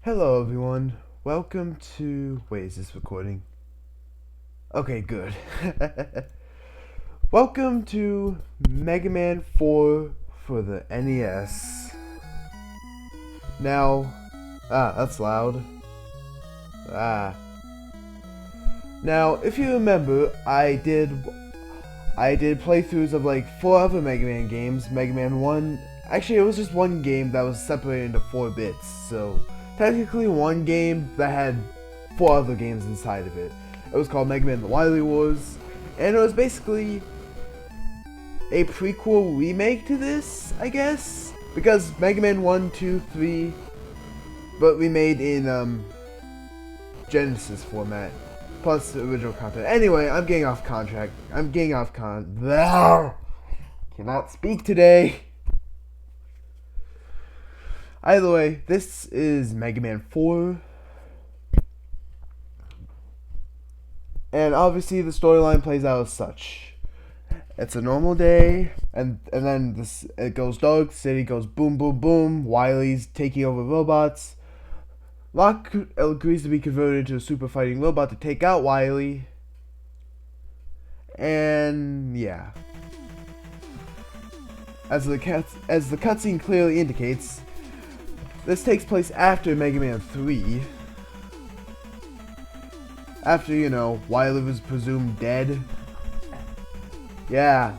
Hello everyone, welcome to... Wait, is this recording? Okay, good. Welcome to Mega Man 4 for the NES. Now... that's loud. Now, if you remember, I did playthroughs of like 4 other Mega Man games. Mega Man 1... Actually, it was just one game that was separated into 4 bits, so... Technically one game that had 4 other games inside of it. It was called Mega Man The Wily Wars, and it was basically a prequel remake to this, I guess? Because Mega Man 1, 2, 3, but remade in Genesis format, plus the original content. Anyway, I'm getting off contract. Cannot speak today. Either way, this is Mega Man 4. And obviously the storyline plays out as such. It's a normal day, and then it goes dark, city goes boom boom boom, Wily's taking over robots. Locke agrees to be converted into a super fighting robot to take out Wily. And yeah. As the cutscene clearly indicates, this takes place after Mega Man 3. After, you know, Wily was presumed dead. Yeah.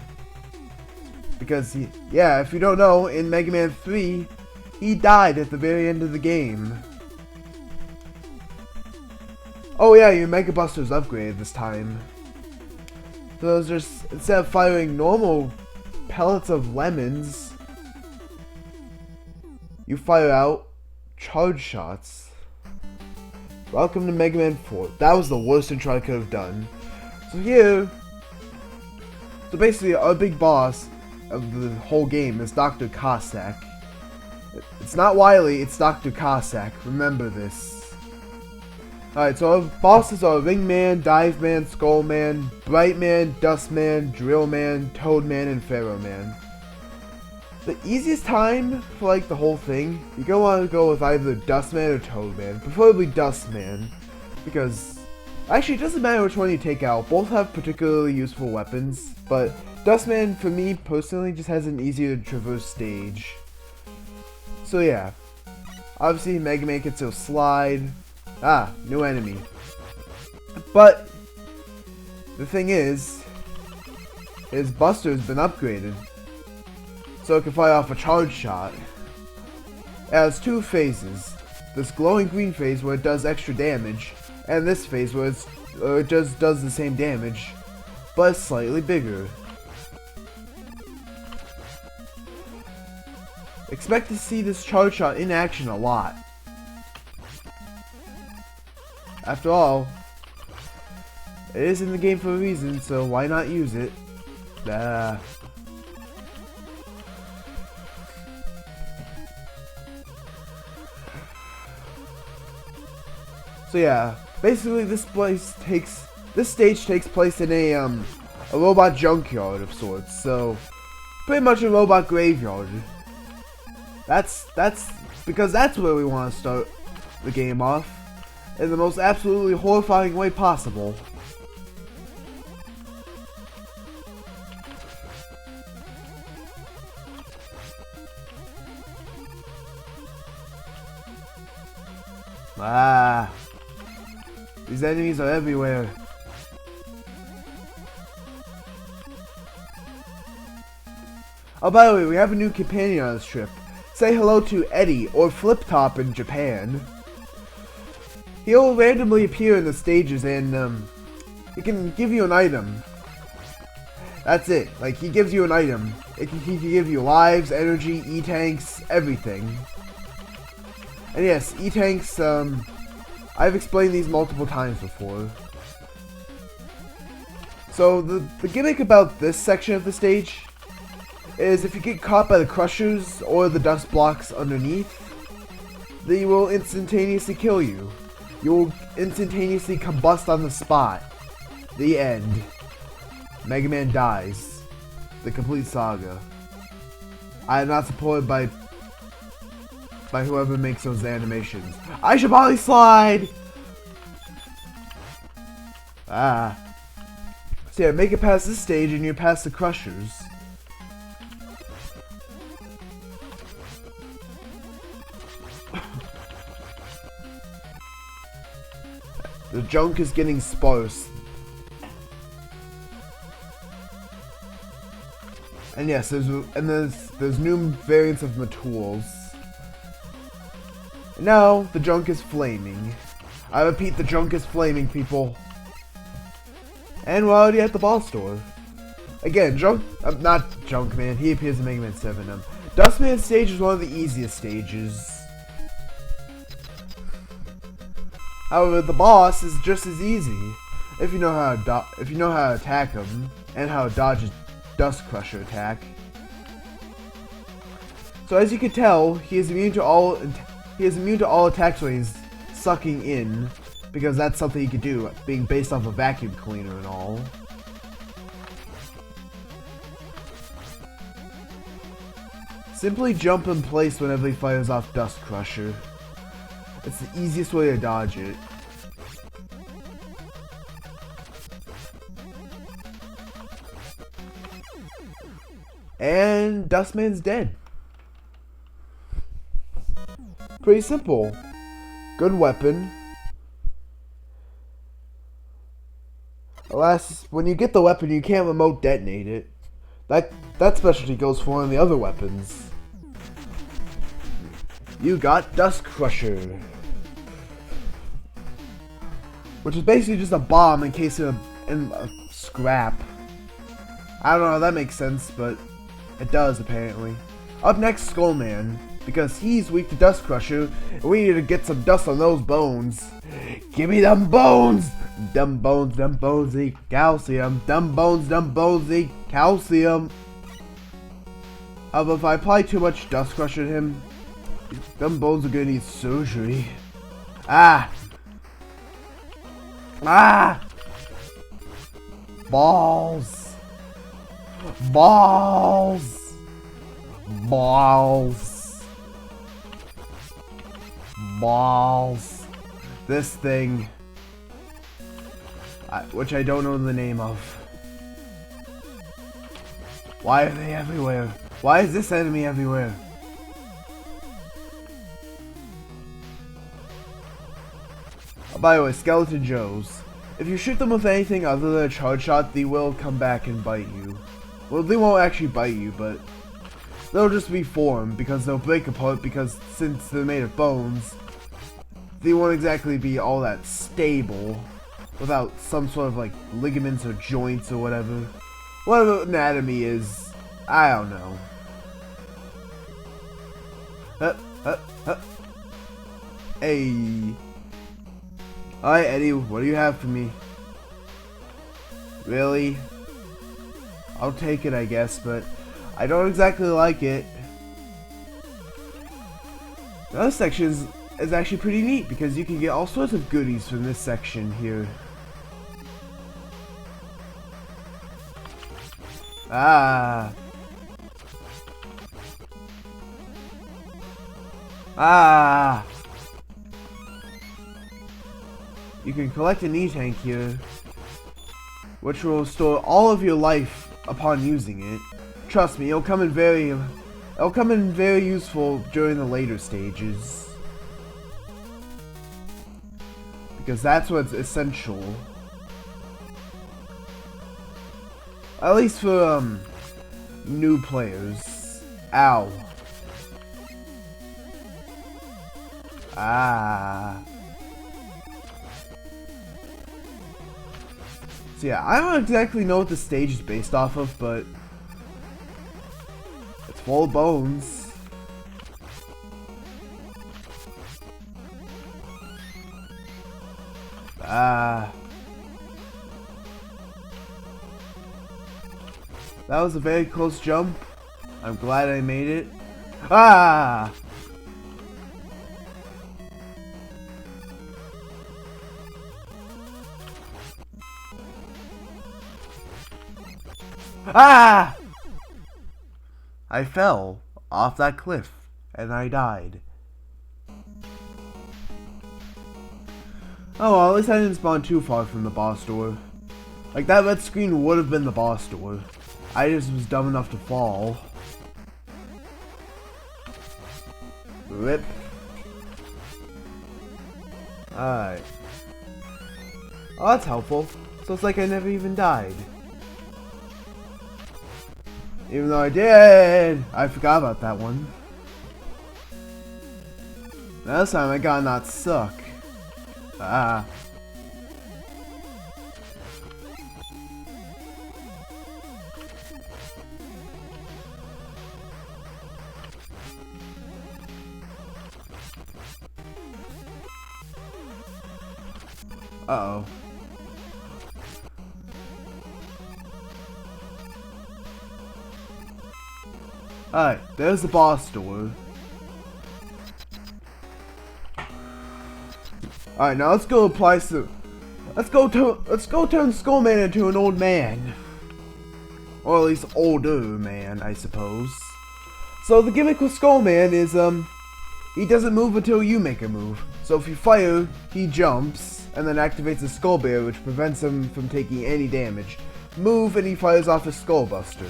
Because, if you don't know, in Mega Man 3, he died at the very end of the game. Oh yeah, your Mega Buster's upgraded this time. So it's just, instead of firing normal pellets of lemons, you fire out charge shots. Welcome to Mega Man 4. That was the worst intro I could have done. So basically our big boss of the whole game is Dr. Cossack. It's not Wily, it's Dr. Cossack. Remember this. Alright, so our bosses are Ring Man, Dive Man, Skull Man, Bright Man, Dust Man, Drill Man, Toad Man, and Pharaoh Man. The easiest time for like the whole thing, you're gonna want to go with either Dustman or Toadman, preferably Dustman, because actually it doesn't matter which one you take out, both have particularly useful weapons, but Dustman for me personally just has an easier to traverse stage. So yeah, obviously Mega Man can still slide. New enemy. But the thing is, his Buster's been upgraded, so it can fire off a charge shot. It has 2 phases. This glowing green phase where it does extra damage, and this phase where it just does the same damage, but it's slightly bigger. Expect to see this charge shot in action a lot. After all, it is in the game for a reason, so why not use it? So yeah, basically this stage takes place in a robot junkyard of sorts. So pretty much a robot graveyard. That's because that's where we want to start the game off in the most absolutely horrifying way possible. These enemies are everywhere. Oh, by the way, we have a new companion on this trip. Say hello to Eddie, or Flip Top in Japan. He'll randomly appear in the stages and he can give you an item. That's it. Like, he gives you an item. He can give you lives, energy, E-tanks, everything. And yes, E-tanks, I've explained these multiple times before. So the gimmick about this section of the stage is if you get caught by the crushers or the dust blocks underneath, they will instantaneously kill you. You will instantaneously combust on the spot. The end. Mega Man dies. The complete saga. I am not supported by by whoever makes those animations. I should probably slide! Ah. So yeah, make it past this stage and you're past the crushers. The junk is getting sparse. And yes, there's new variants of materials. Now the junk is flaming. I repeat, the junk is flaming, people. And we're already at the boss door. Again, not Junk Man. He appears in Mega Man 7. Dustman stage is one of the easiest stages. However, the boss is just as easy if you know how to attack him and how to dodge his Dust Crusher attack. So as you can tell, he is immune to all attacks when he's sucking in, because that's something he could do, being based off a vacuum cleaner and all. Simply jump in place whenever he fires off Dust Crusher. It's the easiest way to dodge it. And Dustman's dead. Pretty simple. Good weapon. Alas, when you get the weapon, you can't remote detonate it. That specialty goes for one of the other weapons. You got Dust Crusher, which is basically just a bomb encased in a scrap. I don't know how that makes sense, but it does apparently. Up next, Skullman, because he's weak to Dust Crusher, and we need to get some dust on those bones. Give me them bones! Them bones eat calcium. Them bones eat calcium. However, if I apply too much Dust Crusher to him, them bones are gonna need surgery. Ah! Ah! Balls! Balls! Balls! Balls! This thing, which I don't know the name of. Why are they everywhere? Why is this enemy everywhere? By the way, Skeleton Joes. If you shoot them with anything other than a charge shot, they will come back and bite you. Well, they won't actually bite you, but they'll just reform because they'll break apart, because since they're made of bones, they won't exactly be all that stable without some sort of like ligaments or joints or whatever. Whatever anatomy is, I don't know. Hey. Alright, Eddie, what do you have for me? Really? I'll take it, I guess, but I don't exactly like it. The other section is actually pretty neat because you can get all sorts of goodies from this section here. Ah. Ah. You can collect an E-Tank here, which will restore all of your life upon using it. Trust me, it'll come in very useful during the later stages, because that's what's essential. At least for new players. Ow. Ah. So yeah, I don't exactly know what the stage is based off of, but it's full of bones. Ah. That was a very close jump. I'm glad I made it. Ah! Ah! I fell off that cliff and I died. Oh well, at least I didn't spawn too far from the boss door. Like, that red screen would have been the boss door. I just was dumb enough to fall. Rip. Alright. Oh, that's helpful. So it's like I never even died. Even though I did! I forgot about that one. This time I gotta not suck. Ah. Uh-oh. Alright, there's the boss door. Alright, now let's go apply some... Let's go turn Skullman into an old man. Or at least older man, I suppose. So the gimmick with Skullman is, he doesn't move until you make a move. So if you fire, he jumps, and then activates a Skull Bear, which prevents him from taking any damage. Move, and he fires off a Skull Buster.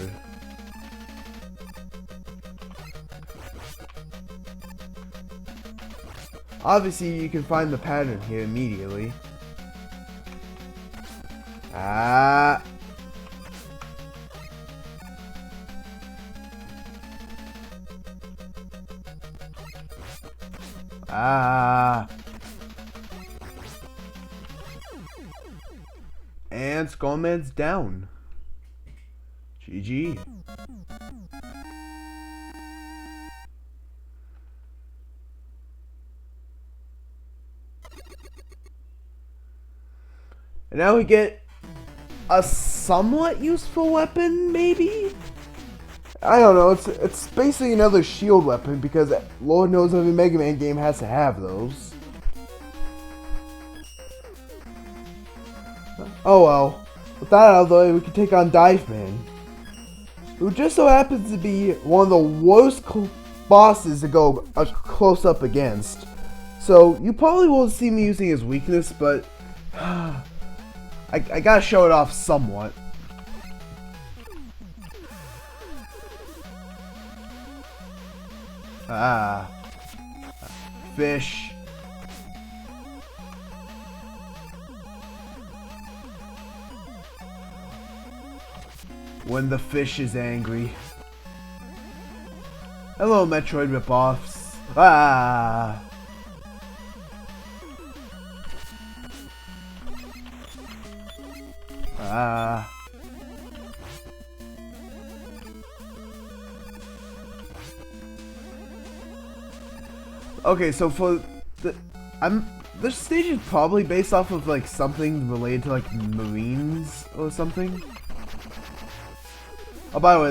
Obviously, you can find the pattern here immediately. Ah. Ah. And Skullman's down. GG. And now we get a somewhat useful weapon, maybe? I don't know, it's basically another shield weapon because Lord knows every Mega Man game has to have those. Oh well. With that out of the way, we can take on Dive Man, who just so happens to be one of the worst bosses to go close up against. So you probably won't see me using his weakness, but I gotta show it off somewhat. Ah. Fish. When the fish is angry. Hello, Metroid ripoffs. Ah. Ah. Okay, so for the this stage is probably based off of like something related to like Marines or something. Oh, by the way,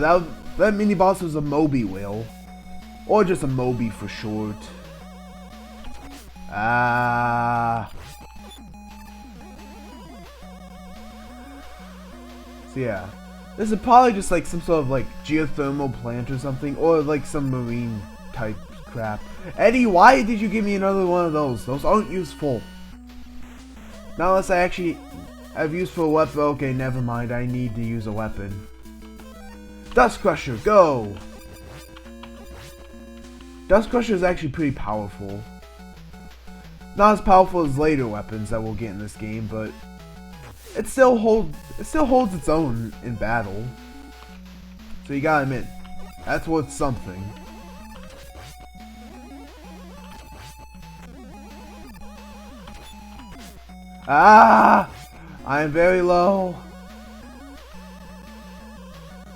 that mini boss was a Moby whale, or just a Moby for short. Ah. So yeah, this is probably just like some sort of like geothermal plant or something, or like some marine type crap. Eddie, why did you give me another one of those? Those aren't useful. Not unless I actually have use for a weapon. Okay, never mind. I need to use a weapon. Dust Crusher, go! Dust Crusher is actually pretty powerful. Not as powerful as later weapons that we'll get in this game, but it still holds its own in battle. So you gotta admit, that's worth something. Ah! I am very low.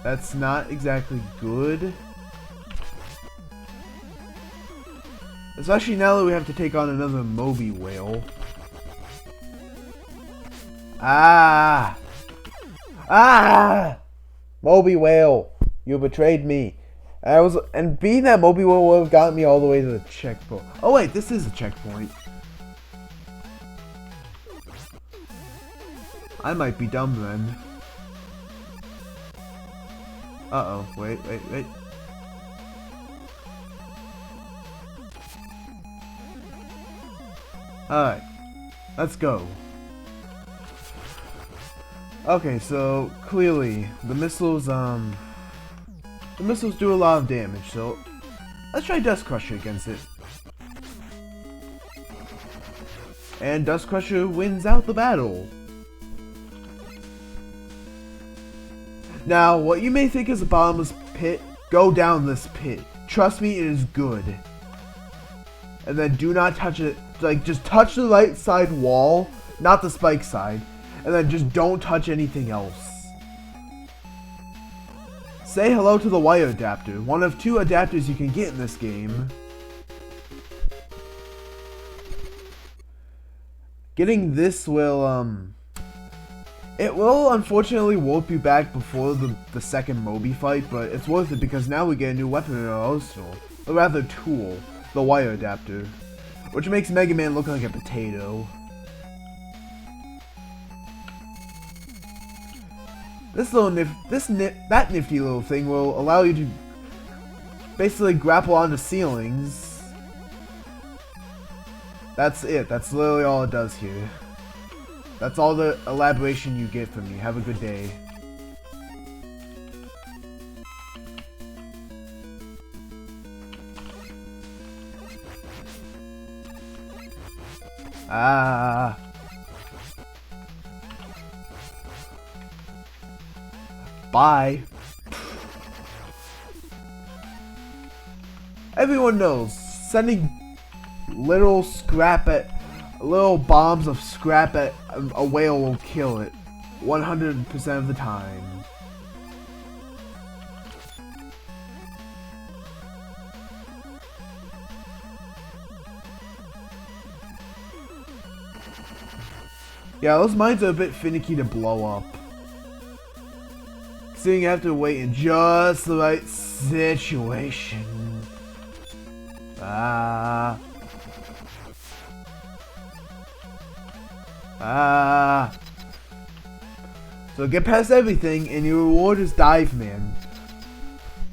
That's not exactly good. Especially now that we have to take on another Moby whale. Ah! Ah! Moby whale, you betrayed me. And being that Moby whale would have gotten me all the way to the checkpoint. Oh wait, this is a checkpoint. I might be dumb then. Uh-oh, wait. Alright. Let's go. Okay, so clearly the missiles do a lot of damage, so let's try Dust Crusher against it. And Dust Crusher wins out the battle. Now, what you may think is a bottomless pit, go down this pit. Trust me, it is good. And then do not touch it. Like, just touch the right side wall, not the spike side. And then just don't touch anything else. Say hello to the wire adapter, one of 2 adapters you can get in this game. Getting this will, it will unfortunately warp you back before the second Moby fight, but it's worth it because now we get a new weapon in our arsenal. Or rather tool, the wire adapter. Which makes Mega Man look like a potato. That nifty little thing will allow you to basically grapple onto ceilings. That's it. That's literally all it does here. That's all the elaboration you get from me. Have a good day. Ah. Bye. Everyone knows sending little bombs of scrap at a whale will kill it 100% of the time. Yeah, those mines are a bit finicky to blow up. So you have to wait in just the right situation. Ah. Ah. So get past everything and your reward is Dive Man.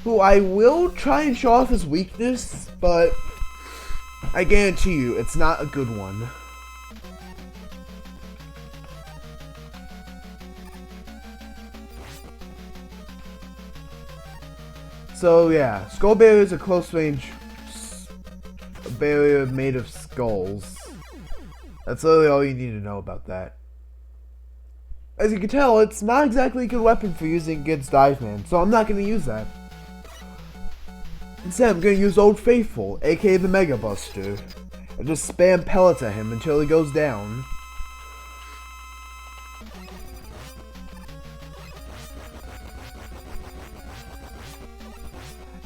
Who I will try and show off his weakness, but I guarantee you it's not a good one. So yeah, Skull Barrier is a close range barrier made of skulls. That's literally all you need to know about that. As you can tell, it's not exactly a good weapon for using against Dive Man, so I'm not going to use that. Instead, I'm going to use Old Faithful, aka the Mega Buster, and just spam pellets at him until he goes down.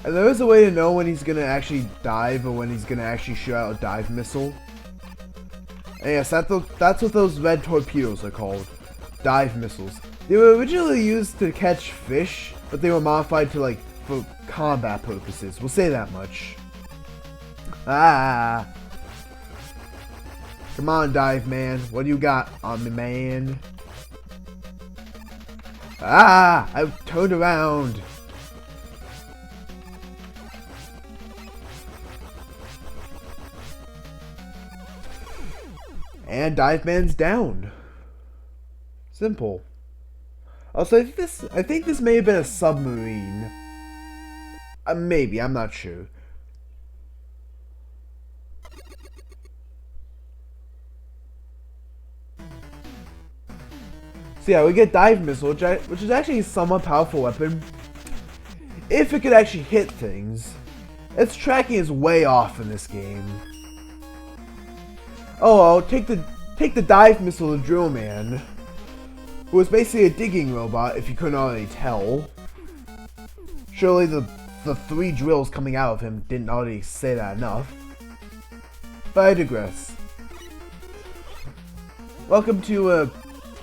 And there is a way to know when he's gonna actually dive or when he's gonna actually shoot out a dive missile. And yes, that's what those red torpedoes are called. Dive missiles. They were originally used to catch fish, but they were modified to for combat purposes. We'll say that much. Ah. Come on, Dive Man. What do you got on me, man? Ah! I've turned around. And Dive Man's down. Simple. Also, I think this may have been a submarine. Maybe, I'm not sure. So yeah, we get Dive Missile, which is actually a somewhat powerful weapon. If it could actually hit things. Its tracking is way off in this game. Oh well, take the Dive Missile to Drill Man, who was basically a digging robot, if you couldn't already tell. Surely the 3 drills coming out of him didn't already say that enough. But I digress. Welcome to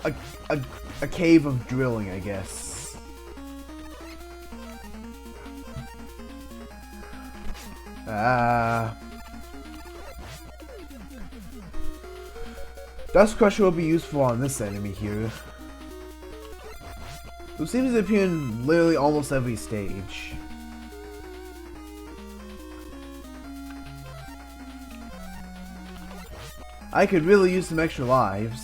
a cave of drilling, I guess. Dust Crusher will be useful on this enemy here, who seems to appear in literally almost every stage. I could really use some extra lives.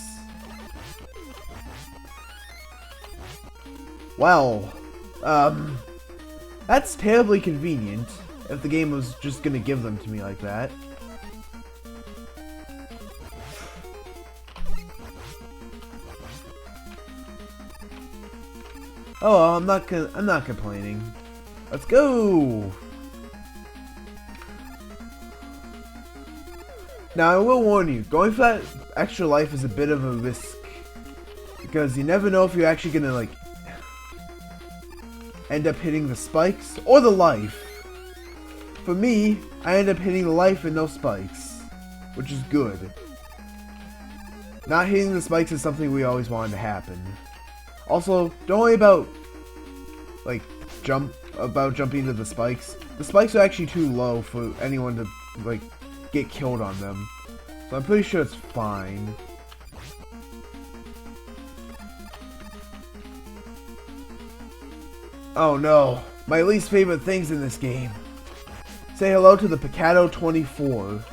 Well, that's terribly convenient if the game was just gonna give them to me like that. Oh, I'm not complaining. Let's go. Now I will warn you, going for that extra life is a bit of a risk because you never know if you're actually gonna like end up hitting the spikes or the life. For me, I end up hitting the life and no spikes, which is good. Not hitting the spikes is something we always wanted to happen. Also, don't worry about like jumping into the spikes. The spikes are actually too low for anyone to like get killed on them. So I'm pretty sure it's fine. Oh no, my least favorite things in this game. Say hello to the Picado 24.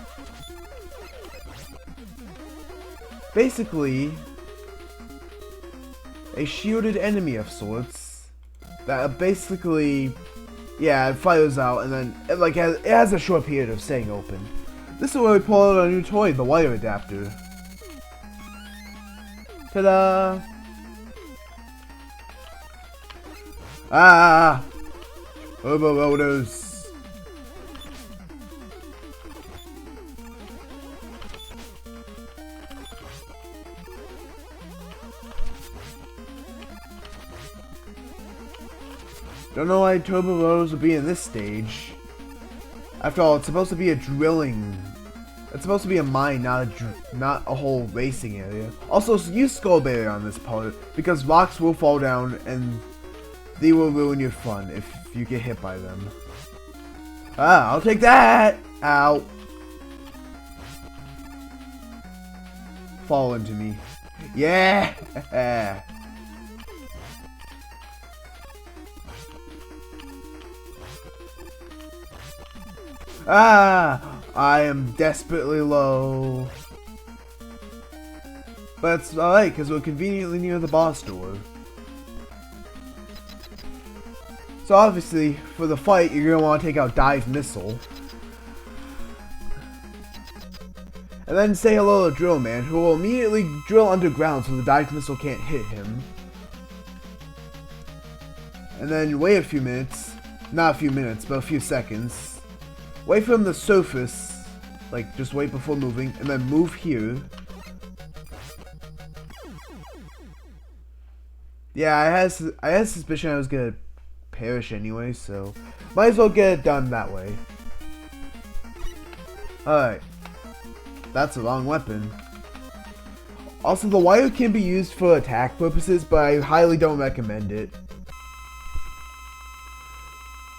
Basically, a shielded enemy of sorts that basically, yeah, it fires out and then it has a short period of staying open. This is where we pull out a new toy, the wire adapter. Ta-da! Ah! Overloaders! Don't know why turbo rollers would be in this stage. After all, it's supposed to be a drilling. It's supposed to be a mine, not a whole racing area. Also, use Skull Barrier on this part because rocks will fall down and they will ruin your fun if you get hit by them. Ah, I'll take that! Ow. Fall into me. Yeah! Ah! I am desperately low. But it's alright, because we're conveniently near the boss door. So obviously, for the fight, you're going to want to take out Dive Missile. And then say hello to Drill Man, who will immediately drill underground so the Dive Missile can't hit him. And then wait a few minutes. Not a few minutes, but a few seconds. Wait for him to surface, like just wait before moving, and then move here. Yeah, I had suspicion I was gonna perish anyway, so might as well get it done that way. Alright, that's the wrong weapon. Also, the wire can be used for attack purposes, but I highly don't recommend it.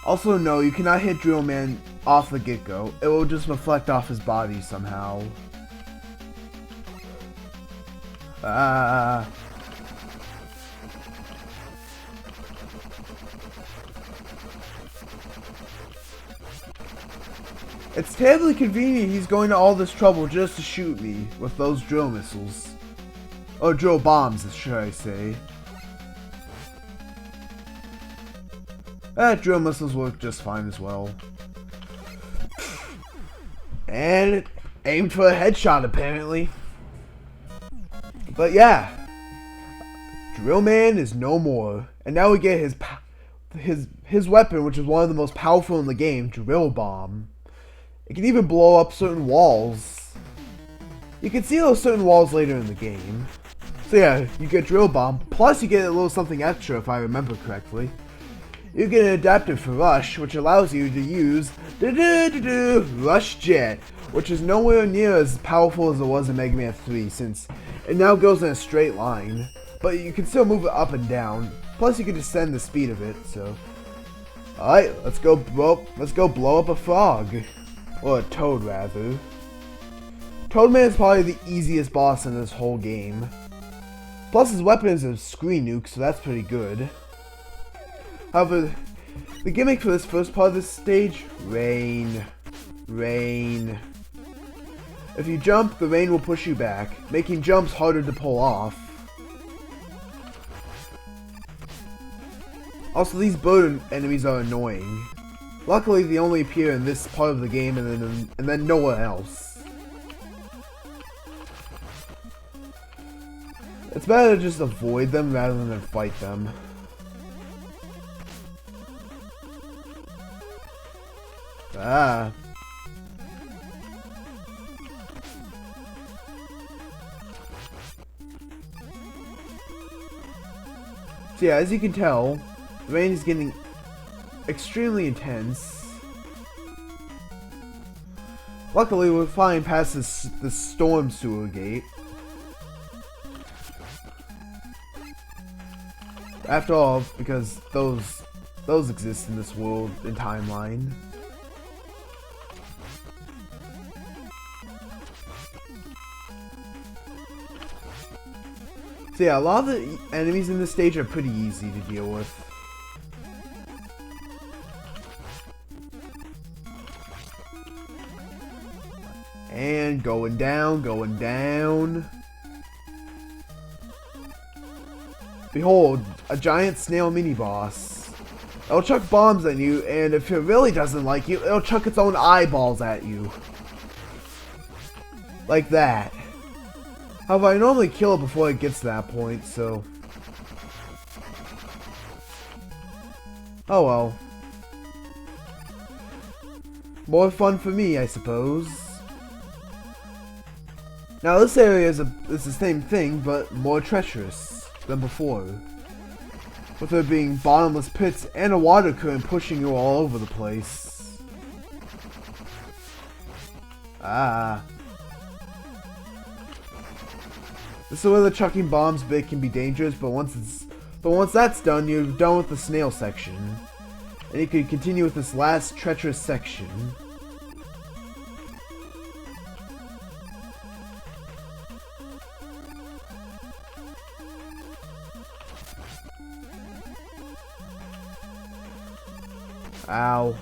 Also, no, you cannot hit Drill Man off the get-go. It will just reflect off his body somehow. Ah. It's terribly convenient he's going to all this trouble just to shoot me with those drill missiles. Or drill bombs, should I say. Drill missiles work just fine as well. And it aimed for a headshot, apparently. But yeah, Drill Man is no more, and now we get his weapon, which is one of the most powerful in the game, Drill Bomb. It can even blow up certain walls. You can see those certain walls later in the game. So yeah, you get Drill Bomb, plus you get a little something extra if I remember correctly. You get an adapter for Rush, which allows you to use Rush Jet, which is nowhere near as powerful as it was in Mega Man 3, since it now goes in a straight line, but you can still move it up and down. Plus, you can descend the speed of it. So, all right, let's go blow up a frog, or a toad rather. Toadman is probably the easiest boss in this whole game. Plus, his weapon is a screen nuke, so that's pretty good. However, the gimmick for this first part of this stage, rain. If you jump, the rain will push you back, making jumps harder to pull off. Also, these bird enemies are annoying. Luckily, they only appear in this part of the game and then nowhere else. It's better to just avoid them rather than fight them. Ah. So yeah, as you can tell, the rain is getting extremely intense. Luckily, we're flying past this storm sewer gate. After all, because those exist in this world and timeline. So yeah, a lot of the enemies in this stage are pretty easy to deal with. And going down, going down. Behold, a giant snail mini-boss. It'll chuck bombs at you, and if it really doesn't like you, it'll chuck its own eyeballs at you. Like that. However, I normally kill it before it gets to that point, so... Oh well. More fun for me, I suppose. Now this area is the same thing, but more treacherous than before. With there being bottomless pits and a water current pushing you all over the place. Ah. This is where the chucking bombs bit can be dangerous, but once that's done, you're done with the snail section. And you can continue with this last treacherous section. Ow.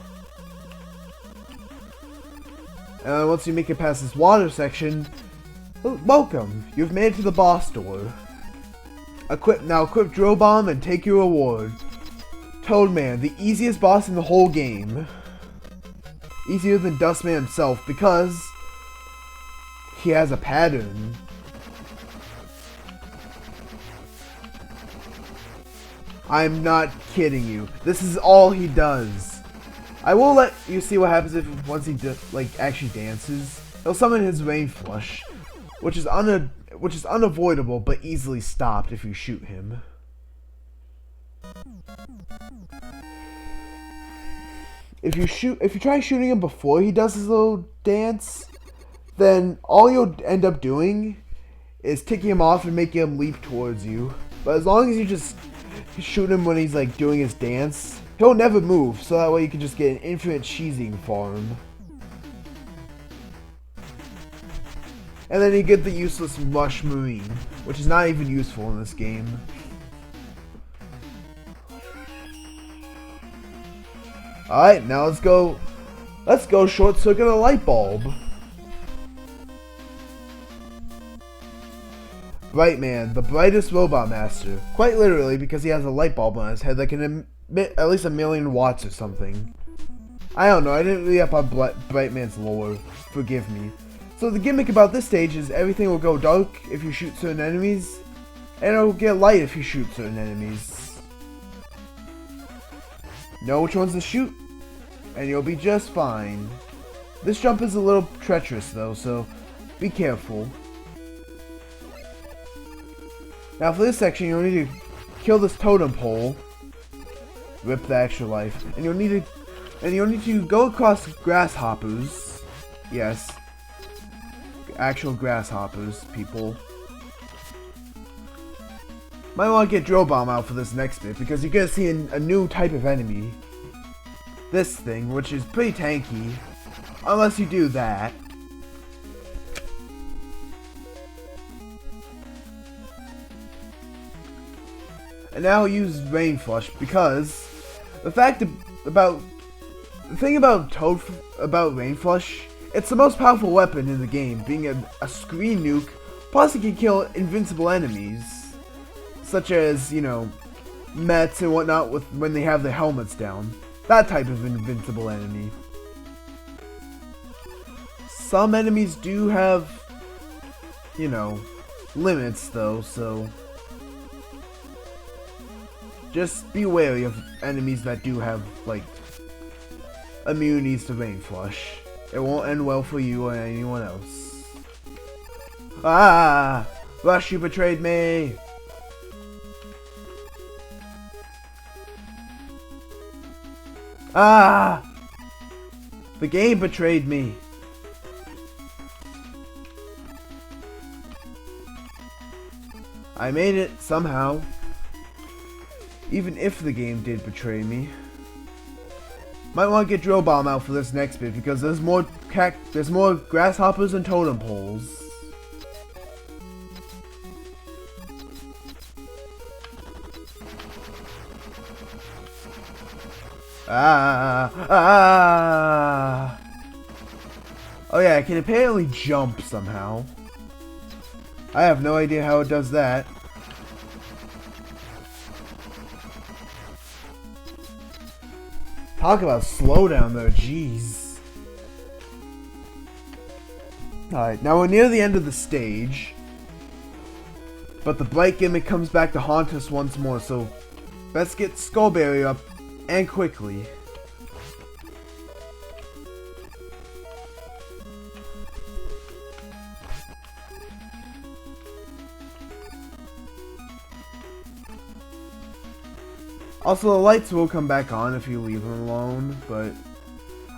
And then once you make it past this water section, welcome! You've made it to the boss door. Equip Drill Bomb and take your reward. Toadman, the easiest boss in the whole game. Easier than Dustman himself because he has a pattern. I'm not kidding you. This is all he does. I will let you see what happens once he actually dances. He'll summon his rain flush, which is unavoidable but easily stopped if you shoot him. If you try shooting him before he does his little dance, then all you'll end up doing is ticking him off and making him leap towards you. But as long as you just shoot him when he's like doing his dance, he'll never move, so that way you can just get an infinite cheesing farm. And then you get the useless Rush Marine, which is not even useful in this game. Alright, now let's go short circuit a light bulb. Bright Man, the brightest robot master. Quite literally, because he has a light bulb on his head that can emit at least 1,000,000 watts or something. I don't know, I didn't read up on Bright Man's lore. Forgive me. So the gimmick about this stage is everything will go dark if you shoot certain enemies, and it'll get light if you shoot certain enemies. Know which ones to shoot, and you'll be just fine. This jump is a little treacherous though, so be careful. Now for this section, you'll need to kill this totem pole. Rip the extra life. And you'll need to go across grasshoppers. Yes. Actual grasshoppers, people. Might want to get Drill Bomb out for this next bit, because you're going to see a new type of enemy. This thing, which is pretty tanky. Unless you do that. And now use Rain Flush, because the thing about Rain Flush It's the most powerful weapon in the game, being a screen nuke, plus it can kill invincible enemies, such as, you know, Mets and whatnot when they have their helmets down. That type of invincible enemy. Some enemies do have, you know, limits though, so just be wary of enemies that do have, like, immunities to Vein Flush. It won't end well for you or anyone else. Ah! Rush, you betrayed me! Ah! The game betrayed me. I made it somehow. Even if the game did betray me. Might want to get Drill Bomb out for this next bit because there's more grasshoppers and totem poles. Oh yeah, it can apparently jump somehow. I have no idea how it does that. Talk about slowdown though, jeez. Alright, now we're near the end of the stage. But the bright gimmick comes back to haunt us once more, so let's get Skullberry up, and quickly. Also, the lights will come back on if you leave them alone, but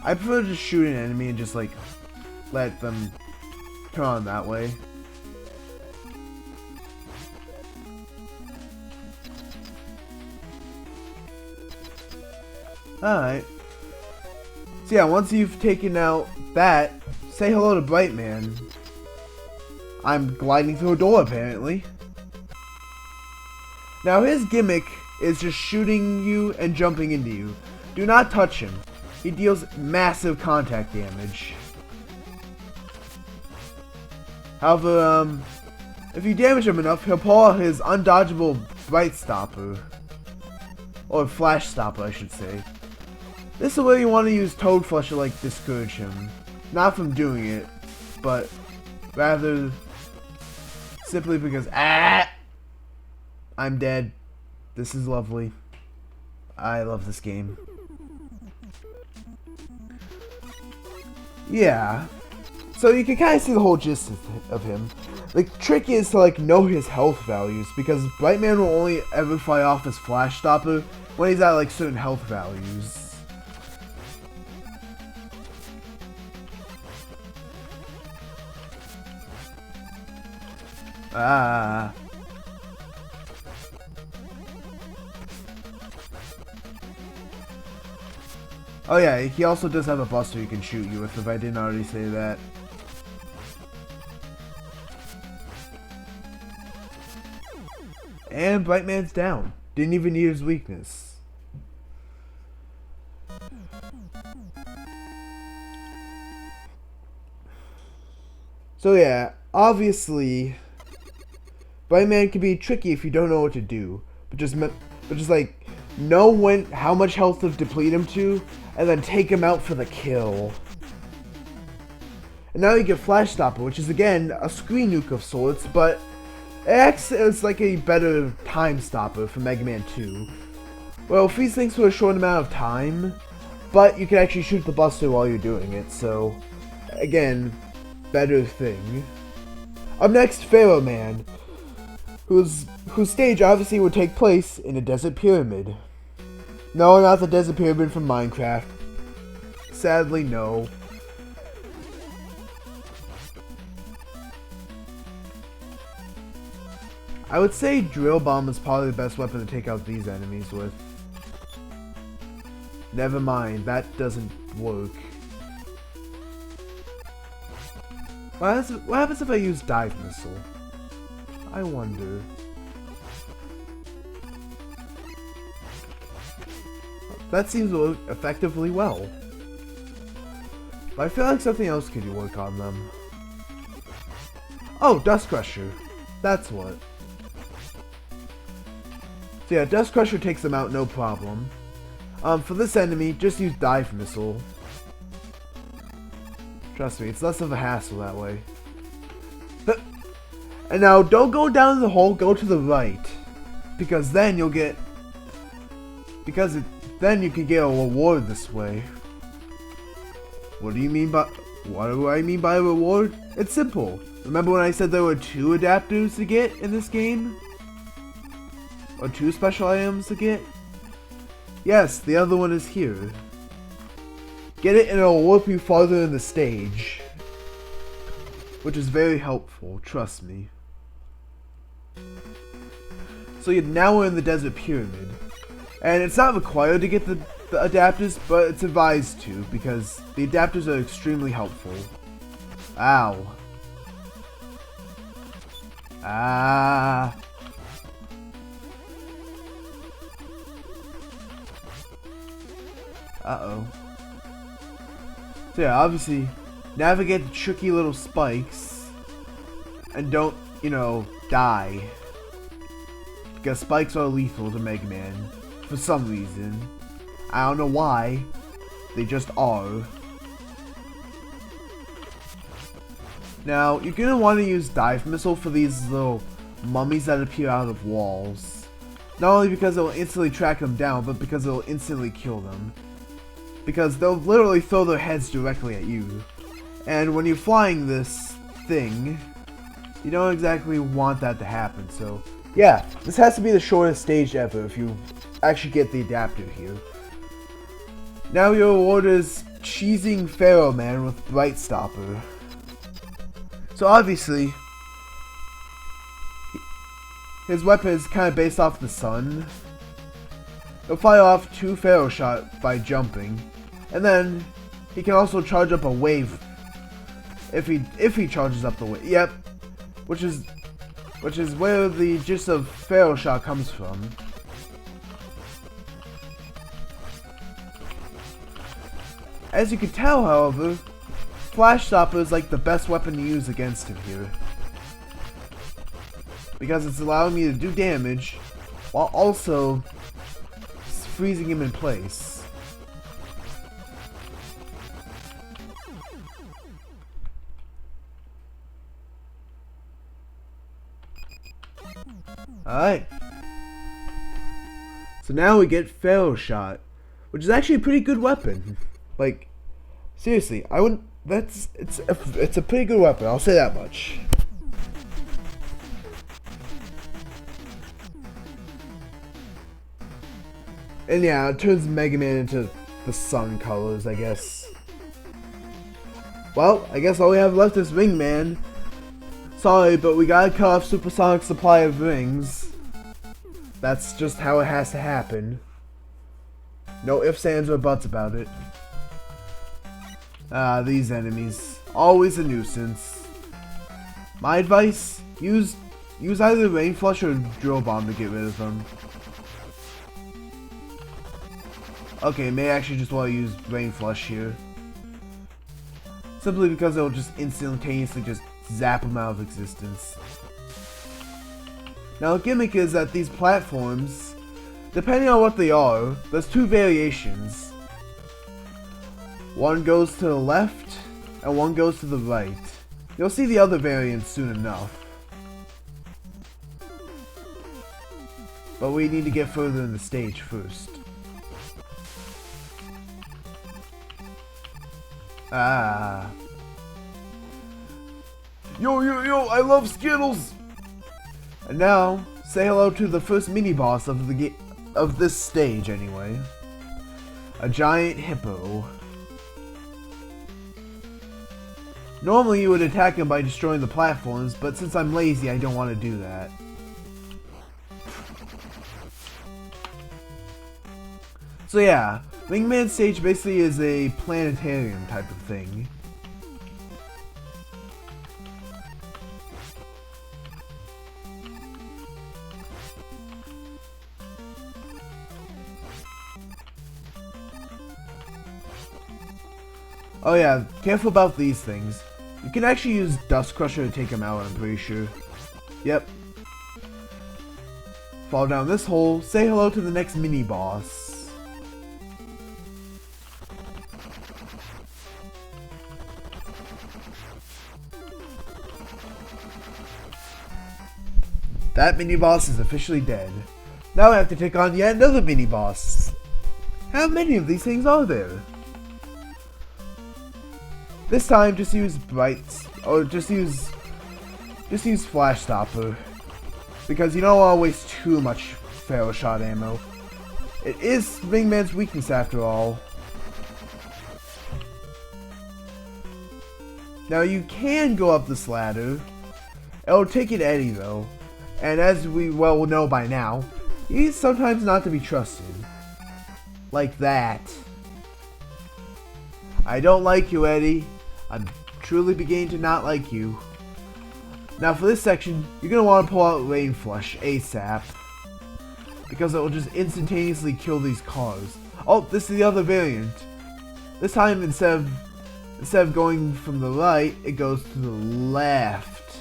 I prefer to just shoot an enemy and just, like, let them turn on that way. Alright. So yeah, once you've taken out that, say hello to Brightman. I'm gliding through a door, apparently. Now his gimmick is just shooting you and jumping into you. Do not touch him. He deals massive contact damage. However, if you damage him enough, he'll pull out his undodgeable Bright Stopper. Or Flash Stopper, I should say. This is where you want to use Toad Flush to, like, discourage him. Not from doing it, but rather simply because, I'm dead. This is lovely. I love this game. Yeah. So you can kind of see the whole gist of him. The trick is to, like, know his health values, because Brightman will only ever fire off his Flash Stopper when he's at, like, certain health values. Oh yeah, he also does have a buster he can shoot you with, if I didn't already say that. And Brightman's down. Didn't even need his weakness. So yeah, obviously, Brightman can be tricky if you don't know what to do. But just like, know how much health to deplete him to, and then take him out for the kill. And now you get Flash Stopper, which is again a screen nuke of sorts, but it acts as like a better time stopper for Mega Man 2. Well, freeze things for a short amount of time, but you can actually shoot the buster while you're doing it, so again, better thing. Up next, Pharaoh Man, whose stage obviously would take place in a desert pyramid. No, not the desert pyramid from Minecraft. Sadly, no. I would say Drill Bomb is probably the best weapon to take out these enemies with. Never mind, that doesn't work. What happens if I use Dive Missile? I wonder. That seems to work effectively well. But I feel like something else could work on them. Oh, Dust Crusher. That's what. So yeah, Dust Crusher takes them out, no problem. For this enemy, just use Dive Missile. Trust me, it's less of a hassle that way. And now, don't go down the hole, go to the right. Because then you'll get... then you can get a reward this way. What do I mean by reward? It's simple. Remember when I said there were 2 adapters to get in this game? Or 2 special items to get? Yes, the other one is here. Get it and it'll warp you farther in the stage. Which is very helpful, trust me. So now we're in the Desert Pyramid. And it's not required to get the adapters, but it's advised to, because the adapters are extremely helpful. Ow. Ah. Uh-oh. So yeah, obviously, navigate the tricky little spikes. And don't, die. Because spikes are lethal to Mega Man. For some reason. I don't know why. They just are. Now, you're going to want to use Dive Missile for these little mummies that appear out of walls. Not only because it will instantly track them down, but because it will instantly kill them. Because they'll literally throw their heads directly at you. And when you're flying this thing, you don't exactly want that to happen. So, yeah, this has to be the shortest stage ever if you actually get the adapter here. Now your reward is cheesing Pharaoh Man with Bright Stopper. So obviously, his weapon is kind of based off the sun. He'll fire off 2 Pharaoh shots by jumping, and then he can also charge up a wave if he charges up the wave. Yep, which is where the gist of Pharaoh shot comes from. As you can tell, however, Flash Stopper is like the best weapon to use against him here. Because it's allowing me to do damage, while also freezing him in place. Alright. So now we get Pharaoh Shot, which is actually a pretty good weapon. Like, seriously, I wouldn't. It's a pretty good weapon. I'll say that much. And yeah, it turns Mega Man into the sun colors, I guess. Well, I guess all we have left is Wingman. Sorry, but we gotta cut off Supersonic's supply of rings. That's just how it has to happen. No ifs, ands, or buts about it. Ah, these enemies. Always a nuisance. My advice, use either Rain Flush or Drill Bomb to get rid of them. Okay, may actually just want to use Rain Flush here. Simply because it'll just instantaneously just zap them out of existence. Now the gimmick is that these platforms, depending on what they are, there's 2 variations. One goes to the left, and one goes to the right. You'll see the other variants soon enough. But we need to get further in the stage first. Ah. Yo, I love Skittles! And now, say hello to the first mini-boss of this stage, anyway. A giant hippo. Normally you would attack him by destroying the platforms, but since I'm lazy, I don't want to do that. So yeah, Wingman stage basically is a planetarium type of thing. Oh yeah, careful about these things. You can actually use Dust Crusher to take them out, I'm pretty sure. Yep. Fall down this hole, say hello to the next mini-boss. That mini-boss is officially dead. Now I have to take on yet another mini-boss. How many of these things are there? This time, just use Brights, or just use Flash Stopper, because you don't want to waste too much Feral Shot ammo. It is Wingman's weakness after all. Now you can go up this ladder. It'll take an Eddie though, and as we well know by now, he's sometimes not to be trusted. Like that. I don't like you, Eddie. I'm truly beginning to not like you. Now for this section, you're going to want to pull out Rain Flush ASAP. Because it will just instantaneously kill these cars. Oh, this is the other variant. This time instead of going from the right, it goes to the left.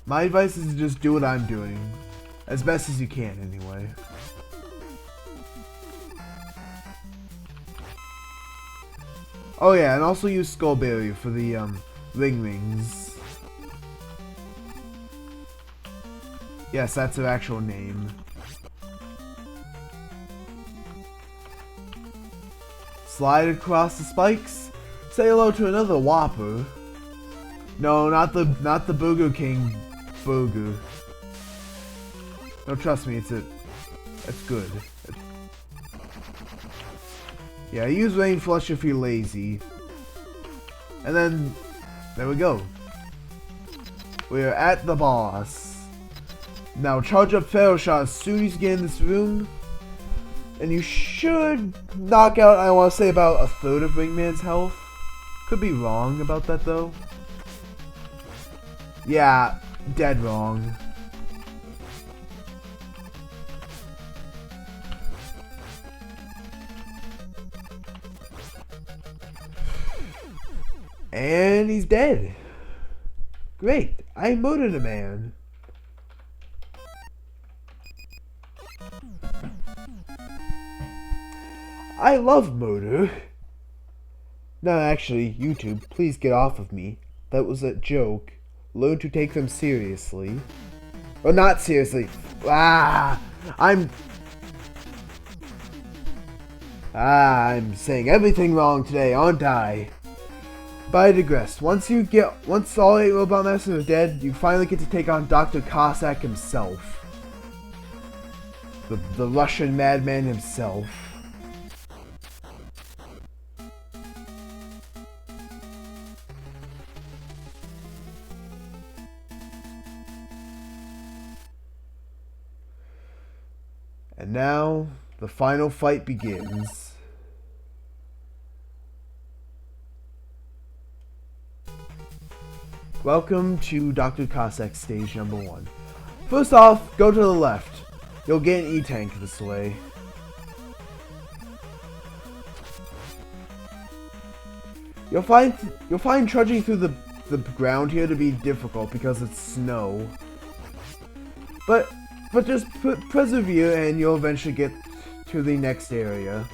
My advice is to just do what I'm doing. As best as you can, anyway. Oh yeah, and also use Skull Barrier for the ring rings. Yes, that's their actual name. Slide across the spikes. Say hello to another Whopper. No, not the Burger King burger. No, trust me, it's good. Yeah, use Rain Flush if you're lazy. And then, there we go. We're at the boss. Now charge up Feral Shot as soon as you get in this room. And you should knock out, I want to say, about a third of Wingman's health. Could be wrong about that though. Yeah, dead wrong. And he's dead. Great, I murdered a man. I love murder. No, actually, YouTube, please get off of me. That was a joke. Learn to take them seriously. Or not seriously. I'm saying everything wrong today, aren't I? But I digress. Once all 8 robot masters are dead, you finally get to take on Dr. Cossack himself. The Russian madman himself. And now, the final fight begins. Welcome to Dr. Cossack's stage number 1. First off, go to the left. You'll get an E-tank this way. You'll find trudging through the ground here to be difficult because it's snow. But just persevere and you'll eventually get to the next area.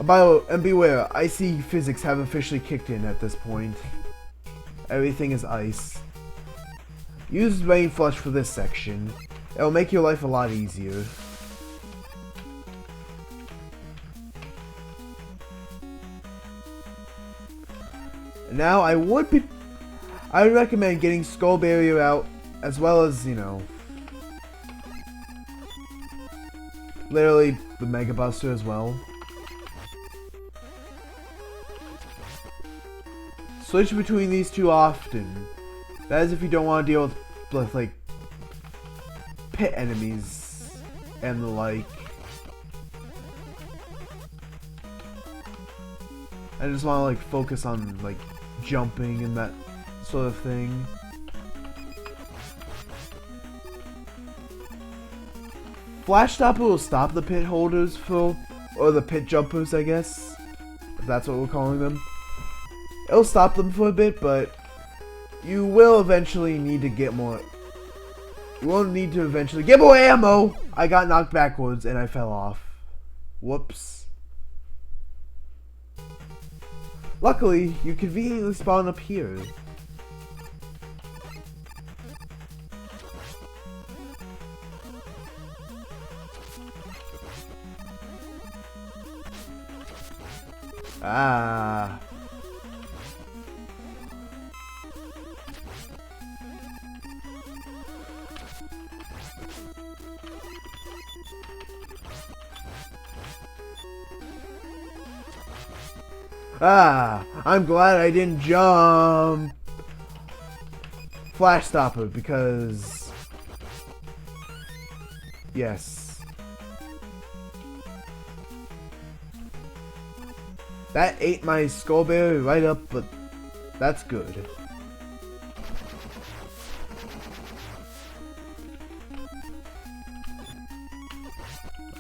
And beware, icy physics have officially kicked in at this point. Everything is ice. Use Rain Flush for this section. It'll make your life a lot easier. And now I would recommend getting Skull Barrier out, as well as, you know, literally the Mega Buster as well. Switch between these two often. That is if you don't want to deal with like pit enemies and the like. I just want to like focus on like jumping and that sort of thing. Flash Stopper will stop the pit holders or the pit jumpers, I guess. If that's what we're calling them. It'll stop them for a bit, but you will eventually need to get more. You will need to eventually get more ammo! I got knocked backwards and I fell off. Whoops. Luckily, you conveniently spawn up here. Ah. Ah, I'm glad I didn't jump. Flash Stopper, because yes. That ate my skullberry right up, but that's good.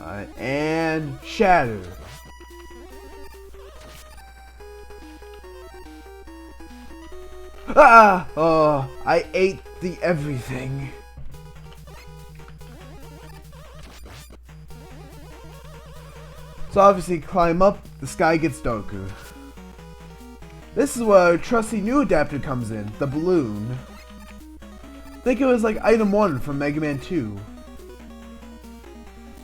Alright, and shatter. Ah! Oh, I ate the everything. So obviously climb up, the sky gets darker. This is where our trusty new adapter comes in, the balloon. Think it was like item 1 from Mega Man 2.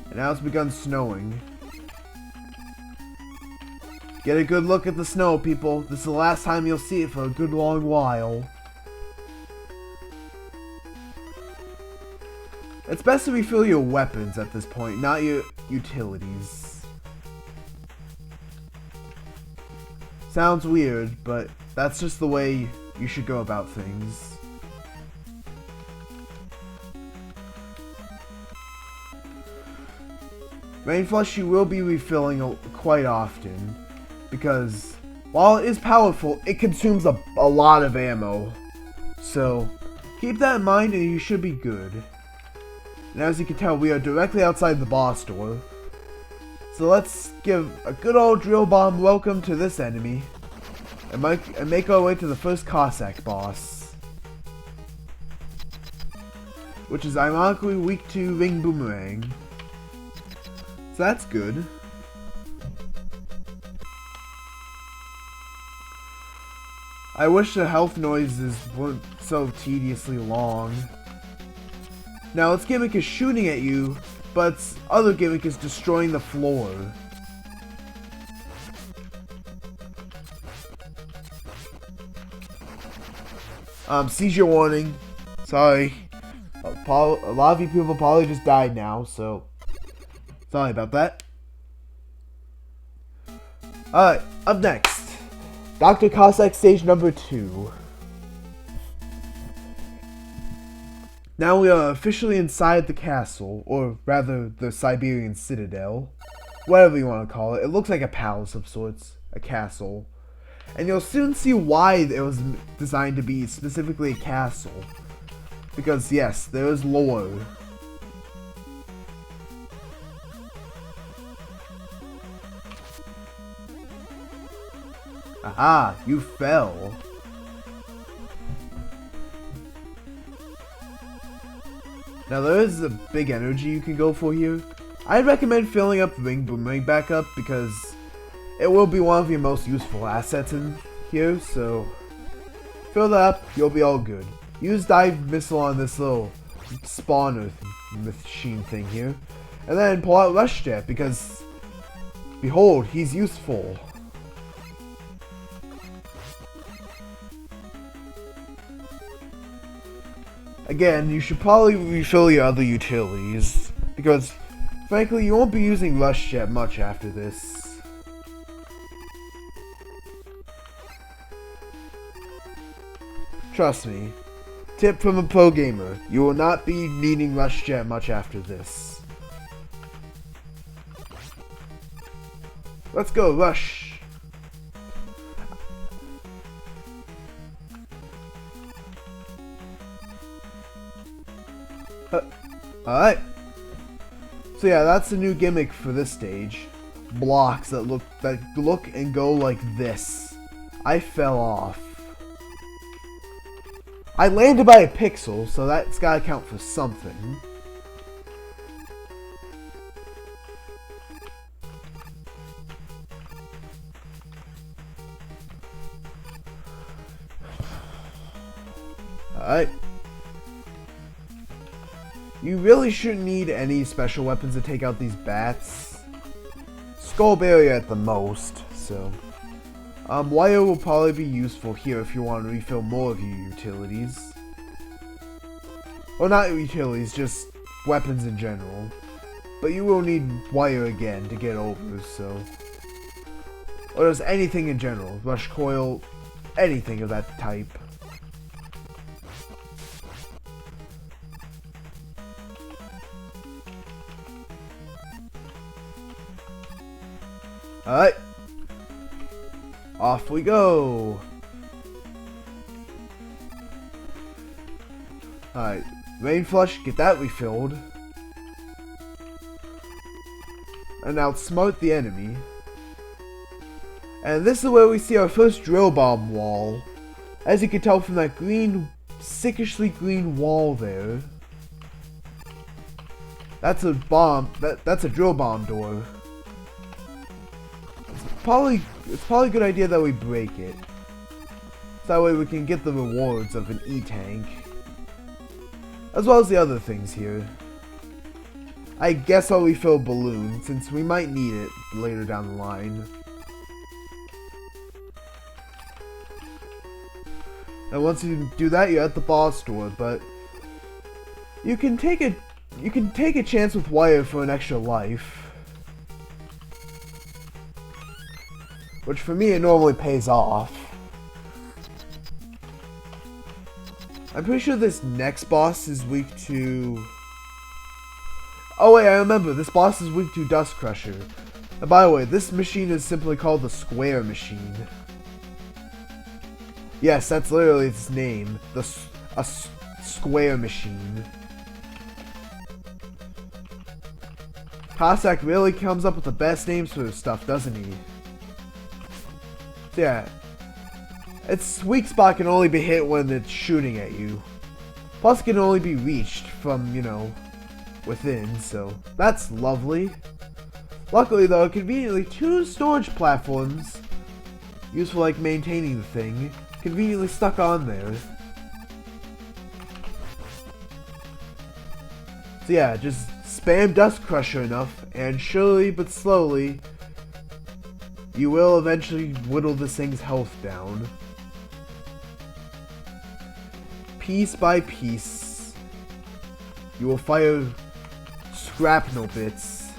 And now it's begun snowing. Get a good look at the snow, people. This is the last time you'll see it for a good long while. It's best to refill your weapons at this point, not your utilities. Sounds weird, but that's just the way you should go about things. Rain Flush you will be refilling quite often, because while it is powerful, it consumes a lot of ammo. So keep that in mind and you should be good. And as you can tell, we are directly outside the boss door. So let's give a good old drill bomb welcome to this enemy, and make our way to the first Cossack boss, which is ironically weak to Ring Boomerang. So that's good. I wish the health noises weren't so tediously long. Now its gimmick is shooting at you, but its other gimmick is destroying the floor. Seizure warning. Sorry. A lot of you people probably just died now, so sorry about that. Alright, up next, Dr. Cossack stage number 2. Now we are officially inside the castle, or rather the Siberian Citadel. Whatever you want to call it. It looks like a palace of sorts, a castle. And you'll soon see why it was designed to be specifically a castle. Because yes, there is lore. Aha, you fell. Now there is a big energy you can go for here. I'd recommend filling up Ring Boomerang back up because it will be one of your most useful assets in here, so fill that up, you'll be all good. Use Dive Missile on this little spawner machine thing here, and then pull out Rush Jet because, behold, he's useful. Again, you should probably refill your other utilities, because frankly you won't be using Rush Jet much after this. Trust me, tip from a pro gamer, you will not be needing Rush Jet much after this. Let's go, Rush! Alright. So yeah, that's the new gimmick for this stage. Blocks that look and go like this. I fell off. I landed by a pixel, so that's gotta count for something. Alright. You really shouldn't need any special weapons to take out these bats. Skull barrier at the most, so. Wire will probably be useful here if you want to refill more of your utilities. Well, not utilities, just weapons in general. But you will need wire again to get over, so. Or just anything in general. Rush coil, anything of that type. Alright. Off we go. Alright. Rain flush, get that refilled. And outsmart the enemy. And this is where we see our first drill bomb wall. As you can tell from that green, sickishly green wall there. That's a bomb. That's a drill bomb door. It's probably a good idea that we break it. So that way we can get the rewards of an E-tank. As well as the other things here. I guess I'll refill balloon, since we might need it later down the line. And once you do that, you're at the boss door, but you can take a chance with wire for an extra life. Which for me, it normally pays off. I'm pretty sure this next boss is weak to... Oh wait, I remember. This boss is weak to Dust Crusher. And by the way, this machine is simply called the Square Machine. Yes, that's literally its name. A Square Machine. Cossack really comes up with the best names for this stuff, doesn't he? Yeah, its weak spot can only be hit when it's shooting at you. Plus, it can only be reached from, you know, within, so that's lovely. Luckily, though, conveniently, 2 storage platforms, used for, like, maintaining the thing, conveniently stuck on there. So yeah, just spam Dust Crusher enough, and surely but slowly, you will eventually whittle this thing's health down. Piece by piece, you will fire shrapnel bits.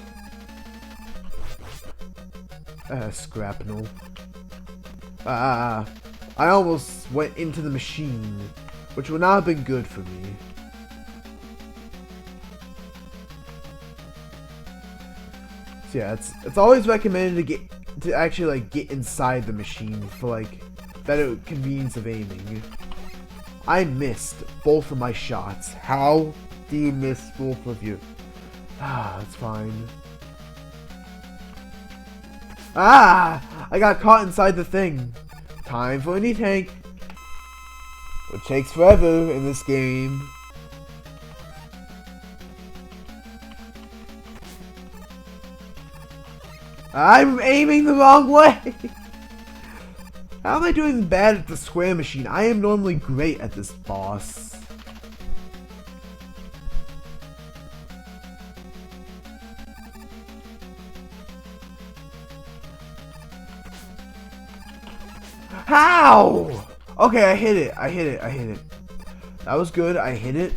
Shrapnel. I almost went into the machine, which would not have been good for me. So yeah, it's always recommended to actually like get inside the machine for like better convenience of aiming. I missed both of my shots. How do you miss both of you? That's fine. I got caught inside the thing. Time for an E-tank. Which takes forever in this game. I'm aiming the wrong way! How am I doing bad at the Square Machine? I am normally great at this boss. How? Okay, I hit it. That was good, I hit it.